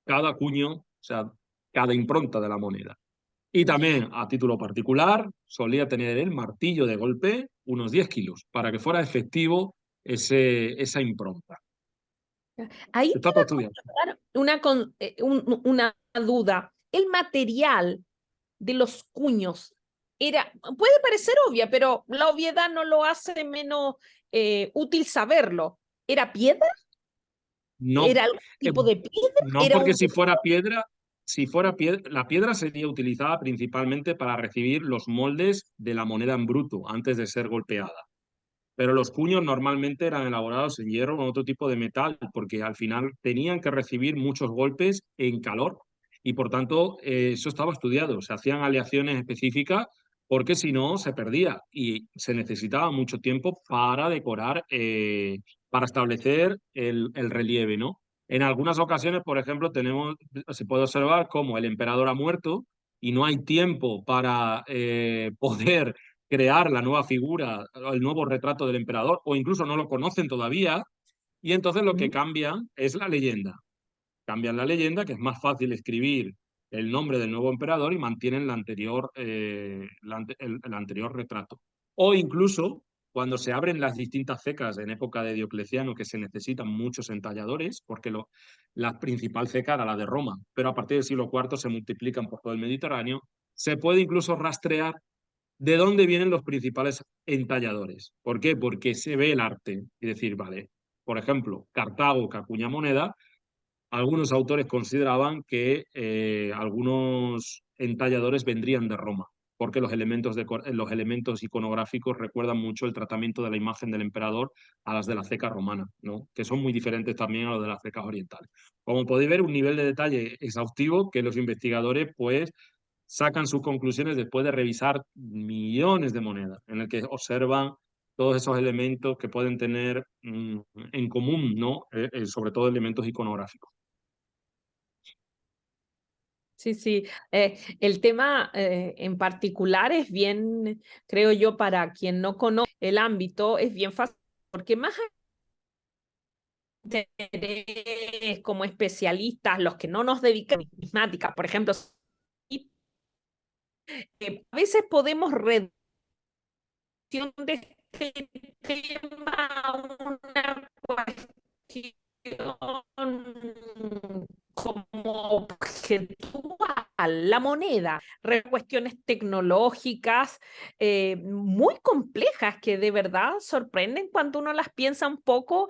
cada cuño, o sea, cada impronta de la moneda. Y también, a título particular, solía tener el martillo de golpe unos 10 kilos para que fuera efectivo esa impronta. Ahí te Está todo va a estudiado. contar una duda. El material de los cuños puede parecer obvia, pero la obviedad no lo hace menos útil saberlo. ¿Era piedra? No, ¿Era algún eh, tipo de piedra? no ¿Era porque un... si fuera piedra, la piedra sería utilizada principalmente para recibir los moldes de la moneda en bruto antes de ser golpeada. Pero los cuños normalmente eran elaborados en hierro o en otro tipo de metal, porque al final tenían que recibir muchos golpes en calor y por tanto eso estaba estudiado. Se hacían aleaciones específicas porque si no se perdía y se necesitaba mucho tiempo para decorar, para establecer el relieve, ¿no? En algunas ocasiones, por ejemplo, se puede observar cómo el emperador ha muerto y no hay tiempo para poder crear la nueva figura, el nuevo retrato del emperador, o incluso no lo conocen todavía, y entonces lo que cambian es la leyenda. Cambian la leyenda, que es más fácil escribir el nombre del nuevo emperador y mantienen el anterior retrato. O incluso cuando se abren las distintas cecas en época de Diocleciano, que se necesitan muchos entalladores, porque la principal ceca era la de Roma, pero a partir del siglo IV se multiplican por todo el Mediterráneo, se puede incluso rastrear de dónde vienen los principales entalladores. ¿Por qué? Porque se ve el arte. Y decir, vale, por ejemplo, Cartago, que acuña moneda, algunos autores consideraban que algunos entalladores vendrían de Roma, porque los elementos iconográficos recuerdan mucho el tratamiento de la imagen del emperador a las de la ceca romana, ¿no? Que son muy diferentes también a los de las cecas orientales. Como podéis ver, un nivel de detalle exhaustivo que los investigadores pues sacan sus conclusiones después de revisar millones de monedas, en el que observan todos esos elementos que pueden tener en común, ¿no? Sobre todo elementos iconográficos. Sí, sí. El tema en particular es bien, creo yo, para quien no conoce el ámbito, es bien fácil, porque más interés como especialistas, los que no nos dedican a numismática, por ejemplo, a veces podemos reducir de este tema a una cuestión como objetual, la moneda, cuestiones tecnológicas muy complejas que de verdad sorprenden cuando uno las piensa un poco.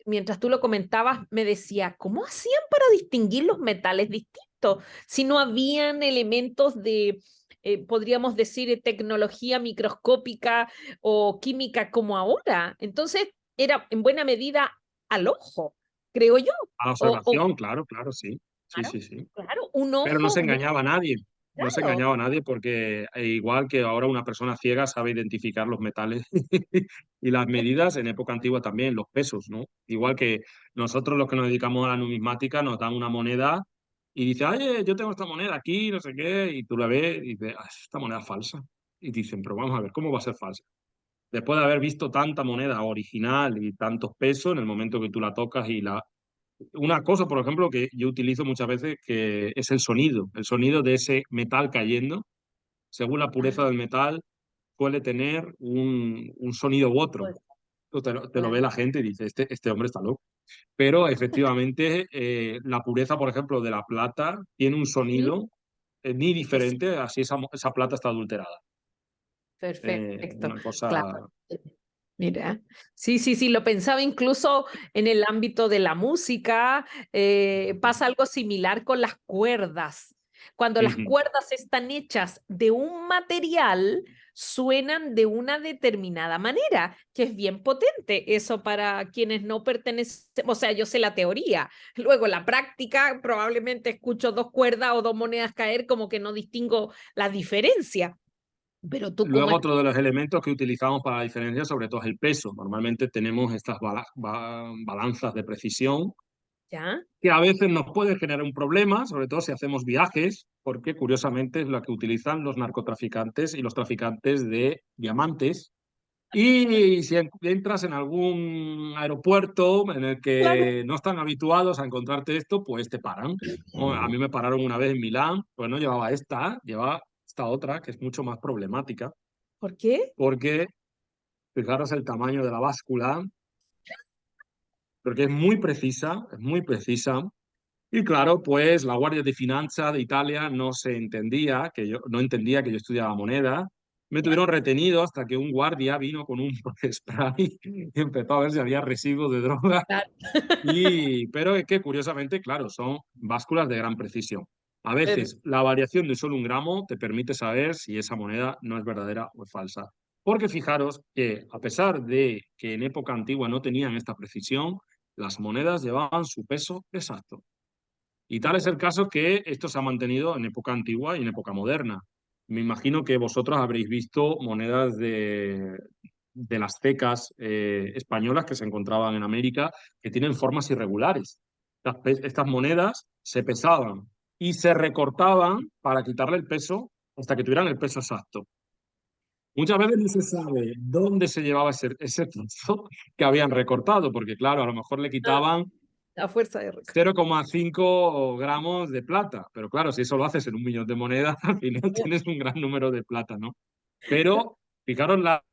Mientras tú lo comentabas, me decía, ¿cómo hacían para distinguir los metales distintos? Si no habían elementos de, podríamos decir, tecnología microscópica o química como ahora. Entonces, era en buena medida al ojo, creo yo. A la O observación, claro, claro, sí. Sí, claro, sí, sí. claro, un Pero no ojo se muy engañaba a nadie. No se claro. engañaba a nadie porque igual que ahora una persona ciega sabe identificar los metales y las medidas, en época antigua también, los pesos, ¿no? Igual que nosotros los que nos dedicamos a la numismática nos dan una moneda y dice, oye, yo tengo esta moneda aquí, no sé qué, y tú la ves y dices, "Ah, esta moneda es falsa". Y dicen, pero vamos a ver, ¿cómo va a ser falsa? Después de haber visto tanta moneda original y tantos pesos, en el momento que tú la tocas y la una cosa, por ejemplo, que yo utilizo muchas veces, que es el sonido de ese metal cayendo. Según la pureza Ah, del metal, suele tener un sonido u otro. pues, Te lo ve claro, la gente y dice, este hombre está loco. Pero efectivamente, la pureza, por ejemplo, de la plata tiene un ¿sí? sonido ni Es diferente a si esa plata está adulterada. perfecto. Una cosa. Claro. Mira, sí, sí, sí, lo pensaba incluso en el ámbito de la música. Pasa algo similar con las cuerdas. Cuando las Ujú. cuerdas están hechas de un material, suenan de una determinada manera, que es bien potente. Eso para quienes no pertenecen, o sea, yo sé la teoría, luego la práctica, probablemente escucho dos cuerdas o dos monedas caer, como que no distingo la diferencia. Pero tú, como Luego, es otro de los elementos que utilizamos para la diferencia, sobre todo, es el peso. Normalmente tenemos estas balanzas de precisión ya, que a veces nos puede generar un problema, sobre todo si hacemos viajes, porque curiosamente es la que utilizan los narcotraficantes y los traficantes de diamantes. Y si entras en algún aeropuerto en el claro, que no están habituados a encontrarte esto, pues te paran. A mí me pararon una vez en Milán, pues no llevaba esta, llevaba esta otra, que es mucho más problemática, ¿por qué? porque fijaros el tamaño de la báscula, porque es muy precisa. Y claro, pues la Guardia de Finanza de Italia no se entendía, que yo no entendía que yo estudiaba moneda. Me tuvieron retenido hasta que un guardia vino con un spray y empezó a ver si había residuos de droga. Claro. Pero es que curiosamente, claro, son básculas de gran precisión. A Pero, veces la variación de solo un gramo te permite saber si esa moneda no es verdadera o es falsa. Porque fijaros que a pesar de que en época antigua no tenían esta precisión, las monedas llevaban su peso exacto. Y tal es el caso que esto se ha mantenido en época antigua y en época moderna. Me imagino que vosotros habréis visto monedas de las tecas españolas que se encontraban en América que tienen formas irregulares. Estas monedas se pesaban y se recortaban para quitarle el peso hasta que tuvieran el peso exacto. Muchas veces no se sabe dónde se llevaba ese trozo que habían recortado, porque claro, a lo mejor le ah, quitaban a fuerza de récord. 0,5 gramos de plata. Pero claro, si eso lo haces en 1 millón de monedas, al final tienes un gran número de plata, ¿no? Pero fijaros la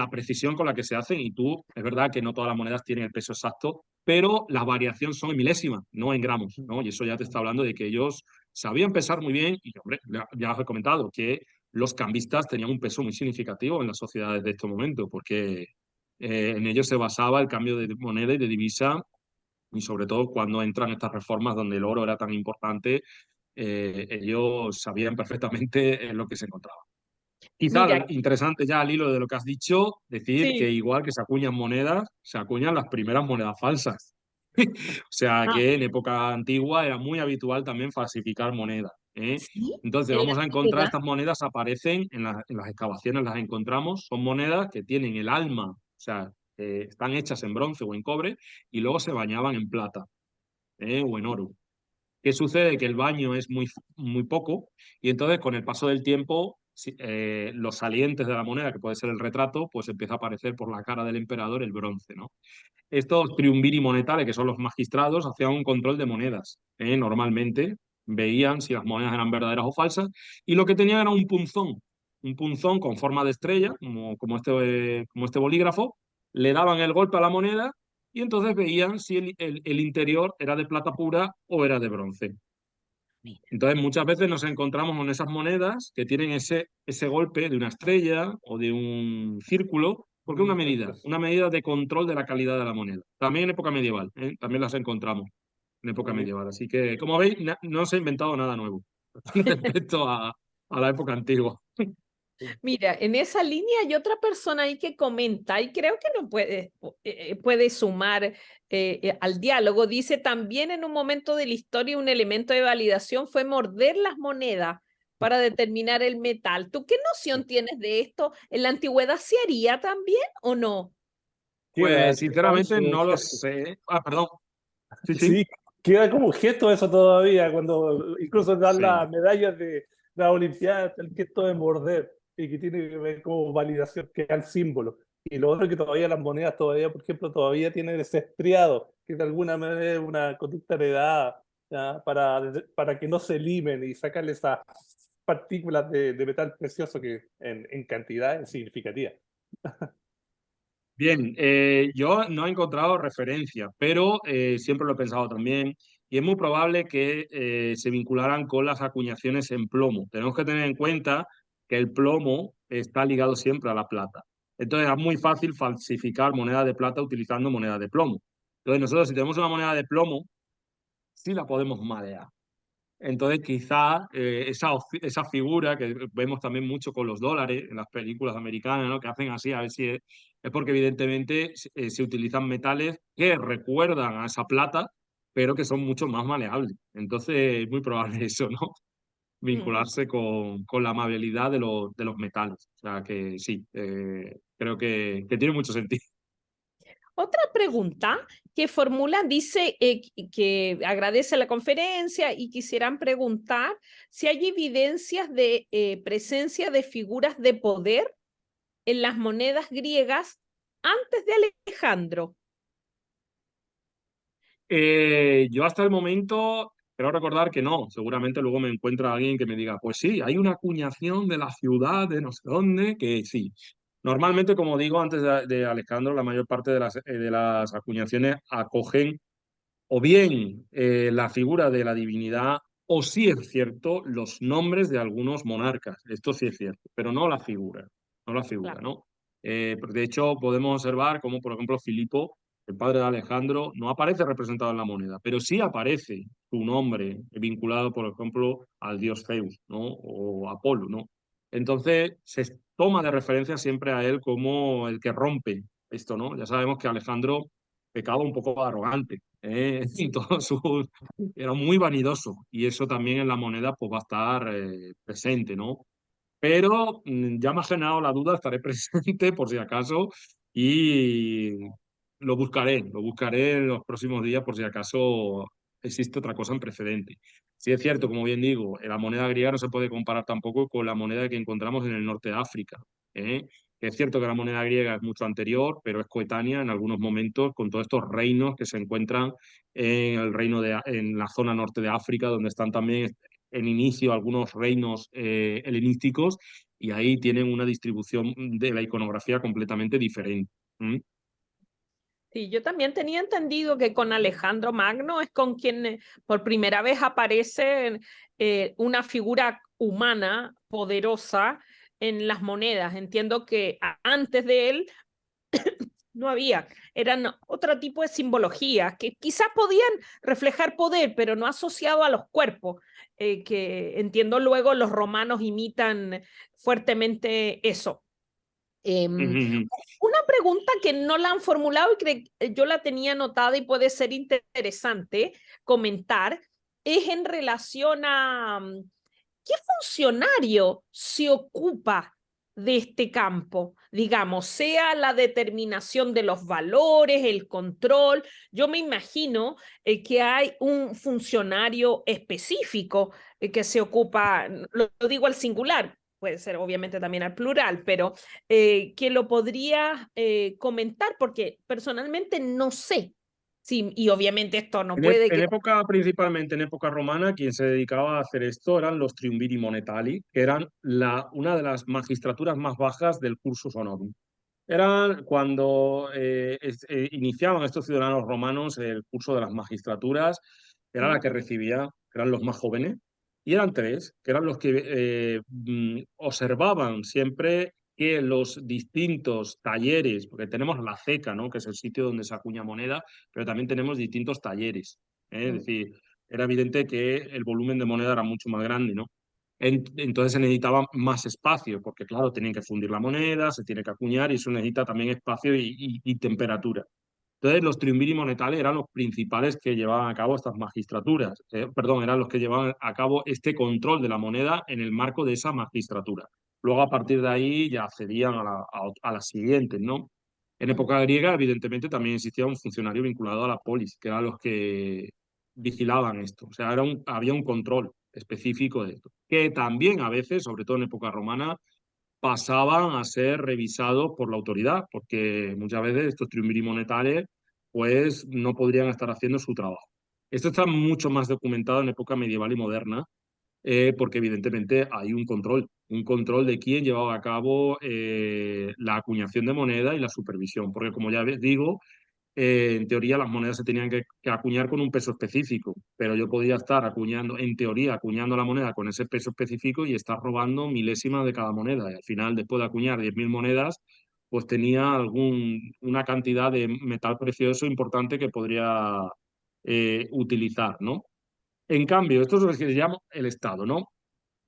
precisión con la que se hacen y tú, es verdad que no todas las monedas tienen el peso exacto, pero la variación son en milésimas, no en gramos, ¿no? Y eso ya te está hablando de que ellos sabían pesar muy bien y, hombre, ya os he comentado que los cambistas tenían un peso muy significativo en las sociedades de este momento, porque en ellos se basaba el cambio de moneda y de divisa y sobre todo cuando entran estas reformas donde el oro era tan importante, ellos sabían perfectamente en lo que se encontraba. Quizá Mira, interesante ya al hilo de lo que has dicho, decir que sí. igual que se acuñan monedas, se acuñan las primeras monedas falsas. O sea Ah, que en época antigua era muy habitual también falsificar monedas, ¿eh? sí, Entonces en la vamos a encontrar antigüedad. estas monedas, aparecen en las excavaciones, las encontramos, son monedas que tienen el alma, o sea, están hechas en bronce o en cobre y luego se bañaban en plata, o en oro. ¿Qué sucede? Que el baño es muy poco y entonces con el paso del tiempo los salientes de la moneda, que puede ser el retrato, pues empieza a aparecer por la cara del emperador el bronce, ¿no? Estos triumviri monetales, que son los magistrados, hacían un control de monedas. Normalmente veían si las monedas eran verdaderas o falsas y lo que tenían era un punzón con forma de estrella, como este bolígrafo, le daban el golpe a la moneda y entonces veían si el interior era de plata pura o era de bronce. Mira, Entonces muchas veces nos encontramos con esas monedas que tienen ese golpe de una estrella o de un círculo, porque es una medida de control de la calidad de la moneda. También en época medieval, ¿eh? También las encontramos en época medieval. Así que, como veis, no se ha inventado nada nuevo respecto a la época antigua. mira, en esa línea hay otra persona ahí que comenta y creo que no puede sumar al diálogo. Dice, también en un momento de la historia un elemento de validación fue morder las monedas para determinar el metal. ¿Tú qué noción tienes de esto? ¿En la antigüedad se haría también o no? Queda, Pues queda aún sinceramente como un no lo gesto. sé. Ah, perdón. Sí, sí. Sí, queda como un gesto eso todavía, cuando incluso dan Sí. las medallas de las Olimpiadas, el gesto de morder, y que tiene que ver como validación, que es el símbolo. Y lo otro que todavía las monedas, todavía, por ejemplo, todavía tienen ese estriado, que de alguna manera es una conducta heredada, ¿ya? Para que no se limen y sacarle esas partículas de metal precioso que en cantidad es significativa. Bien, yo no he encontrado referencia, pero siempre lo he pensado también, y es muy probable que se vincularan con las acuñaciones en plomo. Tenemos que tener en cuenta que el plomo está ligado siempre a la plata. Entonces es muy fácil falsificar moneda de plata utilizando moneda de plomo. Entonces nosotros si tenemos una moneda de plomo, sí la podemos malear. Entonces, quizá esa figura que vemos también mucho con los dólares en las películas americanas, ¿no? Que hacen así, a ver si es porque evidentemente se utilizan metales que recuerdan a esa plata, pero que son mucho más maleables. Entonces, es muy probable eso, ¿no? Ujú. Vincularse con la amabilidad de los metales. O sea que sí, creo que tiene mucho sentido. Otra pregunta que formula dice que agradece la conferencia y quisieran preguntar si hay evidencias de presencia de figuras de poder en las monedas griegas antes de Alejandro. Yo hasta el momento creo recordar que no. Seguramente luego me encuentra alguien que me diga, pues sí, hay una acuñación de la ciudad de no sé dónde, que sí. Normalmente, como digo, antes de Alejandro, la mayor parte de las acuñaciones acogen o bien la figura de la divinidad, o sí es cierto, los nombres de algunos monarcas. Esto sí es cierto, pero no la figura, no la figura, Claro. ¿no? Porque de hecho, podemos observar cómo, por ejemplo, Filipo, el padre de Alejandro, no aparece representado en la moneda, pero sí aparece su nombre vinculado, por ejemplo, al dios Zeus, ¿no? O Apolo, ¿no? Entonces, se toma de referencia siempre a él como el que rompe esto, ¿no? Ya sabemos que Alejandro pecaba un poco arrogante, y todo era muy vanidoso, y eso también en la moneda pues va a estar presente, ¿no? Pero ya me ha generado la duda, estaré presente por si acaso y lo buscaré en los próximos días por si acaso existe otra cosa en precedente. Sí es cierto, Sí. como bien digo, la moneda griega no se puede comparar tampoco con la moneda que encontramos en el norte de África. ¿Eh? Es cierto que la moneda griega es mucho anterior, pero es coetánea en algunos momentos con todos estos reinos que se encuentran en el en la zona norte de África, donde están también en inicio algunos reinos helenísticos, y ahí tienen una distribución de la iconografía completamente diferente. ¿Mm? Sí, yo también tenía entendido que con Alejandro Magno es con quien por primera vez aparece una figura humana poderosa en las monedas. Entiendo que antes de él no había, eran otro tipo de simbologías que quizás podían reflejar poder, pero no asociado a los cuerpos, que entiendo luego los romanos imitan fuertemente eso. Em, Ujú. una pregunta que no la han formulado y que yo la tenía anotada y puede ser interesante comentar es en relación a qué funcionario se ocupa de este campo, digamos, sea la determinación de los valores, el control. Yo me imagino que hay un funcionario específico que se ocupa, lo digo al singular, puede ser obviamente también al plural, pero que lo podría comentar porque personalmente no sé. Sí, y obviamente esto no puede En que... época, principalmente en época romana, quien se dedicaba a hacer esto eran los triumviri monetali, que eran una de las magistraturas más bajas del cursus honorum. Eran cuando iniciaban estos ciudadanos romanos el curso de las magistraturas, era la que recibía, que eran los más jóvenes, y eran tres, que eran los que observaban siempre que los distintos talleres, porque tenemos la ceca, ¿no? Que es el sitio donde se acuña moneda, pero también tenemos distintos talleres. Es decir, era evidente que el volumen de moneda era mucho más grande, ¿no? Entonces se necesitaba más espacio, porque claro, tienen que fundir la moneda, se tiene que acuñar y eso necesita también espacio y temperatura. Entonces los triumviri monetales eran los principales que llevaban a cabo estas magistraturas, perdón, eran los que llevaban a cabo este control de la moneda en el marco de esa magistratura. Luego a partir de ahí ya accedían a las siguientes, ¿no? En época griega, evidentemente, también existía un funcionario vinculado a la polis, que eran los que vigilaban esto. O sea, había un control específico de esto, que también a veces, sobre todo en época romana, pasaban a ser revisados por la autoridad, porque muchas veces estos triumviri monetales pues no podrían estar haciendo su trabajo. Esto está mucho más documentado en época medieval y moderna, porque evidentemente hay un control de quién llevaba a cabo la acuñación de moneda y la supervisión, porque como ya digo, en teoría las monedas se tenían que acuñar con un peso específico, pero yo podía estar acuñando, en teoría, acuñando la moneda con ese peso específico y estar robando milésimas de cada moneda. Y al final, después de acuñar 10.000 monedas, pues tenía una cantidad de metal precioso importante que podría utilizar, ¿no? En cambio, esto es lo que se llama el Estado, ¿no?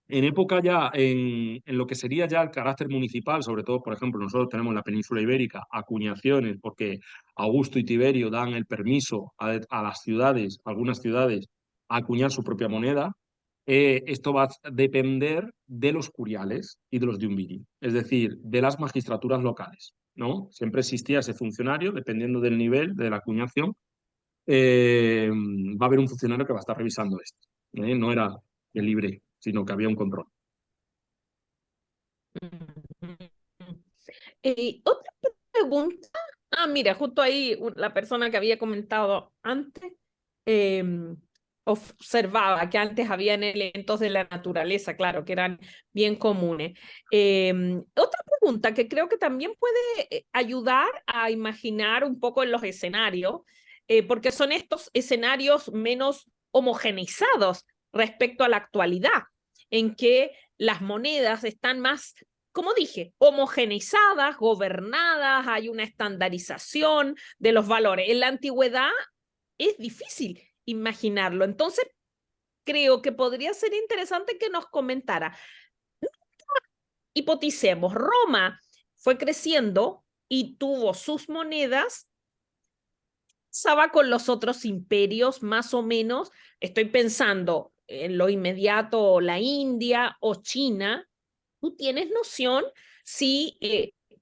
En época ya, en lo que sería ya el carácter municipal, sobre todo, por ejemplo, nosotros tenemos en la península ibérica acuñaciones porque Augusto y Tiberio dan el permiso a las ciudades, algunas ciudades, a acuñar su propia moneda. Esto va a depender de los curiales y de los diumviri, es decir, de las magistraturas locales, ¿no? Siempre existía ese funcionario, dependiendo del nivel de la acuñación, va a haber un funcionario que va a estar revisando esto. No era el libre, sino que había un control. Otra pregunta. Ah, mira, justo ahí la persona que había comentado antes observaba que antes habían elementos de la naturaleza, claro, que eran bien comunes. Otra pregunta que creo que también puede ayudar a imaginar un poco en los escenarios, porque son estos escenarios menos homogeneizados respecto a la actualidad, en que las monedas están más, como dije, homogeneizadas, gobernadas, hay una estandarización de los valores. En la antigüedad es difícil imaginarlo. Entonces, creo que podría ser interesante que nos comentara. Hipoticemos, Roma fue creciendo y tuvo sus monedas, pasaba con los otros imperios, más o menos. Estoy pensando en lo inmediato, la India o China. ¿Tú tienes noción si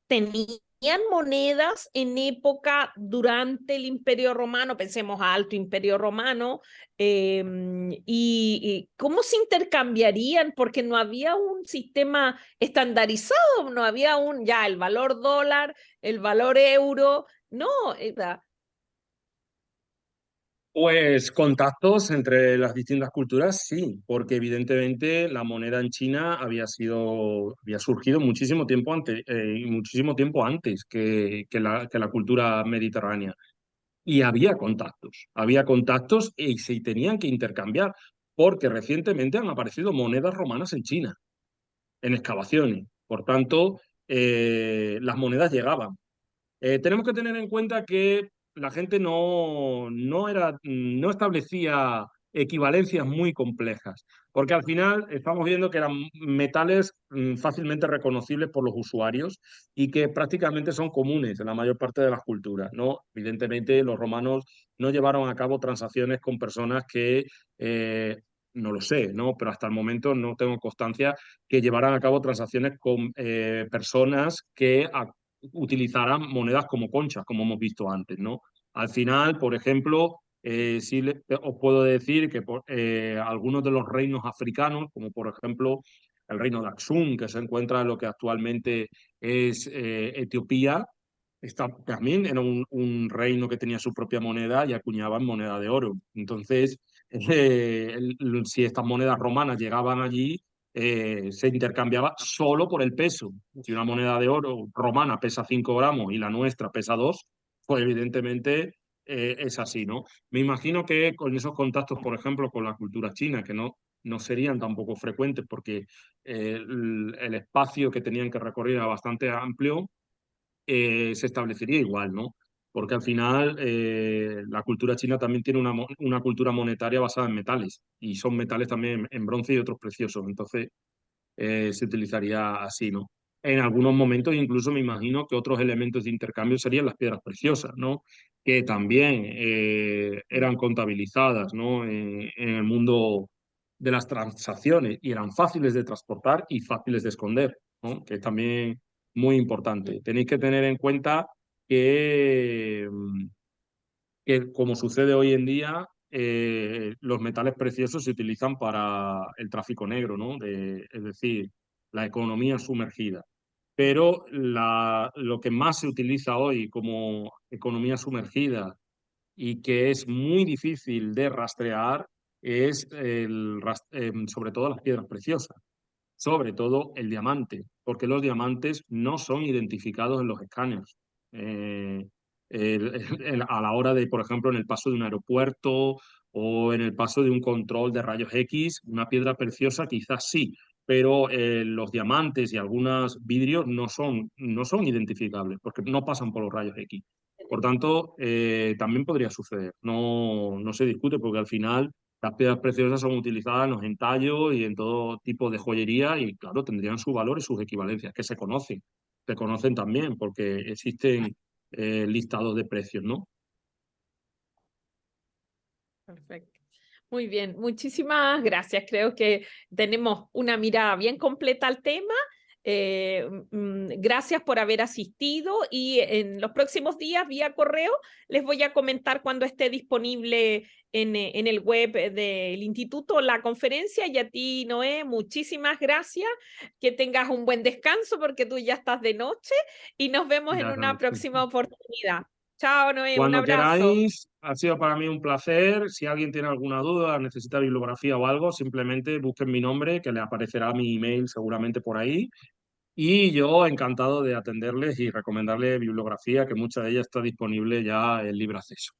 tenían monedas en época durante el Imperio Romano? Pensemos a Alto Imperio Romano, y cómo se intercambiarían, porque no había un sistema estandarizado, no había ya el valor dólar, el valor euro, no, Pues contactos entre las distintas culturas, sí, porque evidentemente la moneda en China había surgido muchísimo tiempo antes que la cultura mediterránea. Y había contactos y se tenían que intercambiar, porque recientemente han aparecido monedas romanas en China, en excavaciones. Por tanto, las monedas llegaban. Tenemos que tener en cuenta que la gente no establecía equivalencias muy complejas, porque al final estamos viendo que eran metales fácilmente reconocibles por los usuarios y que prácticamente son comunes en la mayor parte de las culturas, ¿no? Evidentemente, los romanos no llevaron a cabo transacciones con personas que no lo sé, ¿no? Pero hasta el momento no tengo constancia que llevaran a cabo transacciones con personas que utilizarán monedas como conchas, como hemos visto antes, ¿no? Al final, por ejemplo, os puedo decir que algunos de los reinos africanos, como por ejemplo el reino de Aksum, que se encuentra en lo que actualmente es Etiopía, también era un reino que tenía su propia moneda y acuñaban moneda de oro. Entonces, si estas monedas romanas llegaban allí, se intercambiaba solo por el peso. Si una moneda de oro romana pesa 5 gramos y la nuestra pesa 2, pues evidentemente es así, ¿no? Me imagino que con esos contactos, por ejemplo, con la cultura china, que no serían tampoco frecuentes porque el espacio que tenían que recorrer era bastante amplio, se establecería igual, ¿no? Porque al final la cultura china también tiene una cultura monetaria basada en metales y son metales también en bronce y otros preciosos. Entonces, se utilizaría así, ¿no? En algunos momentos incluso me imagino que otros elementos de intercambio serían las piedras preciosas, ¿no? Que también eran contabilizadas, ¿no? En el mundo de las transacciones y eran fáciles de transportar y fáciles de esconder, ¿no? Que es también muy importante. Tenéis que tener en cuenta que, que como sucede hoy en día, los metales preciosos se utilizan para el tráfico negro, ¿no? Es decir, la economía sumergida. Pero lo que más se utiliza hoy como economía sumergida y que es muy difícil de rastrear es sobre todo las piedras preciosas, sobre todo el diamante, porque los diamantes no son identificados en los escáneres. Eh, a la hora de, por ejemplo, en el paso de un aeropuerto o en el paso de un control de rayos X, una piedra preciosa quizás sí, pero los diamantes y algunos vidrios no son identificables porque no pasan por los rayos X. Por tanto, también podría suceder. No se discute porque al final Las piedras preciosas son utilizadas en los entallos y en todo tipo de joyería y, claro, tendrían su valor y sus equivalencias, que se conocen también porque existen listados de precios, ¿no? Perfecto. Muy bien, muchísimas gracias. Creo que tenemos una mirada bien completa al tema. Gracias por haber asistido y en los próximos días vía correo les voy a comentar cuando esté disponible en el web del instituto la conferencia. Y a ti, Noé, muchísimas gracias. Que tengas un buen descanso porque tú ya estás de noche y nos vemos en Ya una sabes. próxima oportunidad. Chao, Noé, un Cuando abrazo. queráis, ha sido para mí un placer. Si alguien tiene alguna duda, necesita bibliografía o algo, simplemente busquen mi nombre, que le aparecerá mi email seguramente por ahí. Y yo encantado de atenderles y recomendarles bibliografía, que mucha de ella está disponible ya en libre acceso.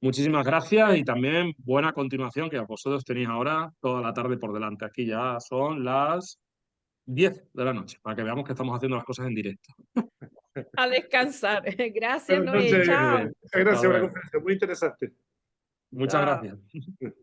Muchísimas gracias y también buena continuación, que vosotros tenéis ahora toda la tarde por delante. Aquí ya son las 10 de la noche, para que veamos que estamos haciendo las cosas en directo. A descansar. Gracias, Buenas Noé. noches. Chao. Muchas gracias Hasta por la luego. conferencia, muy interesante. Muchas Chao. gracias.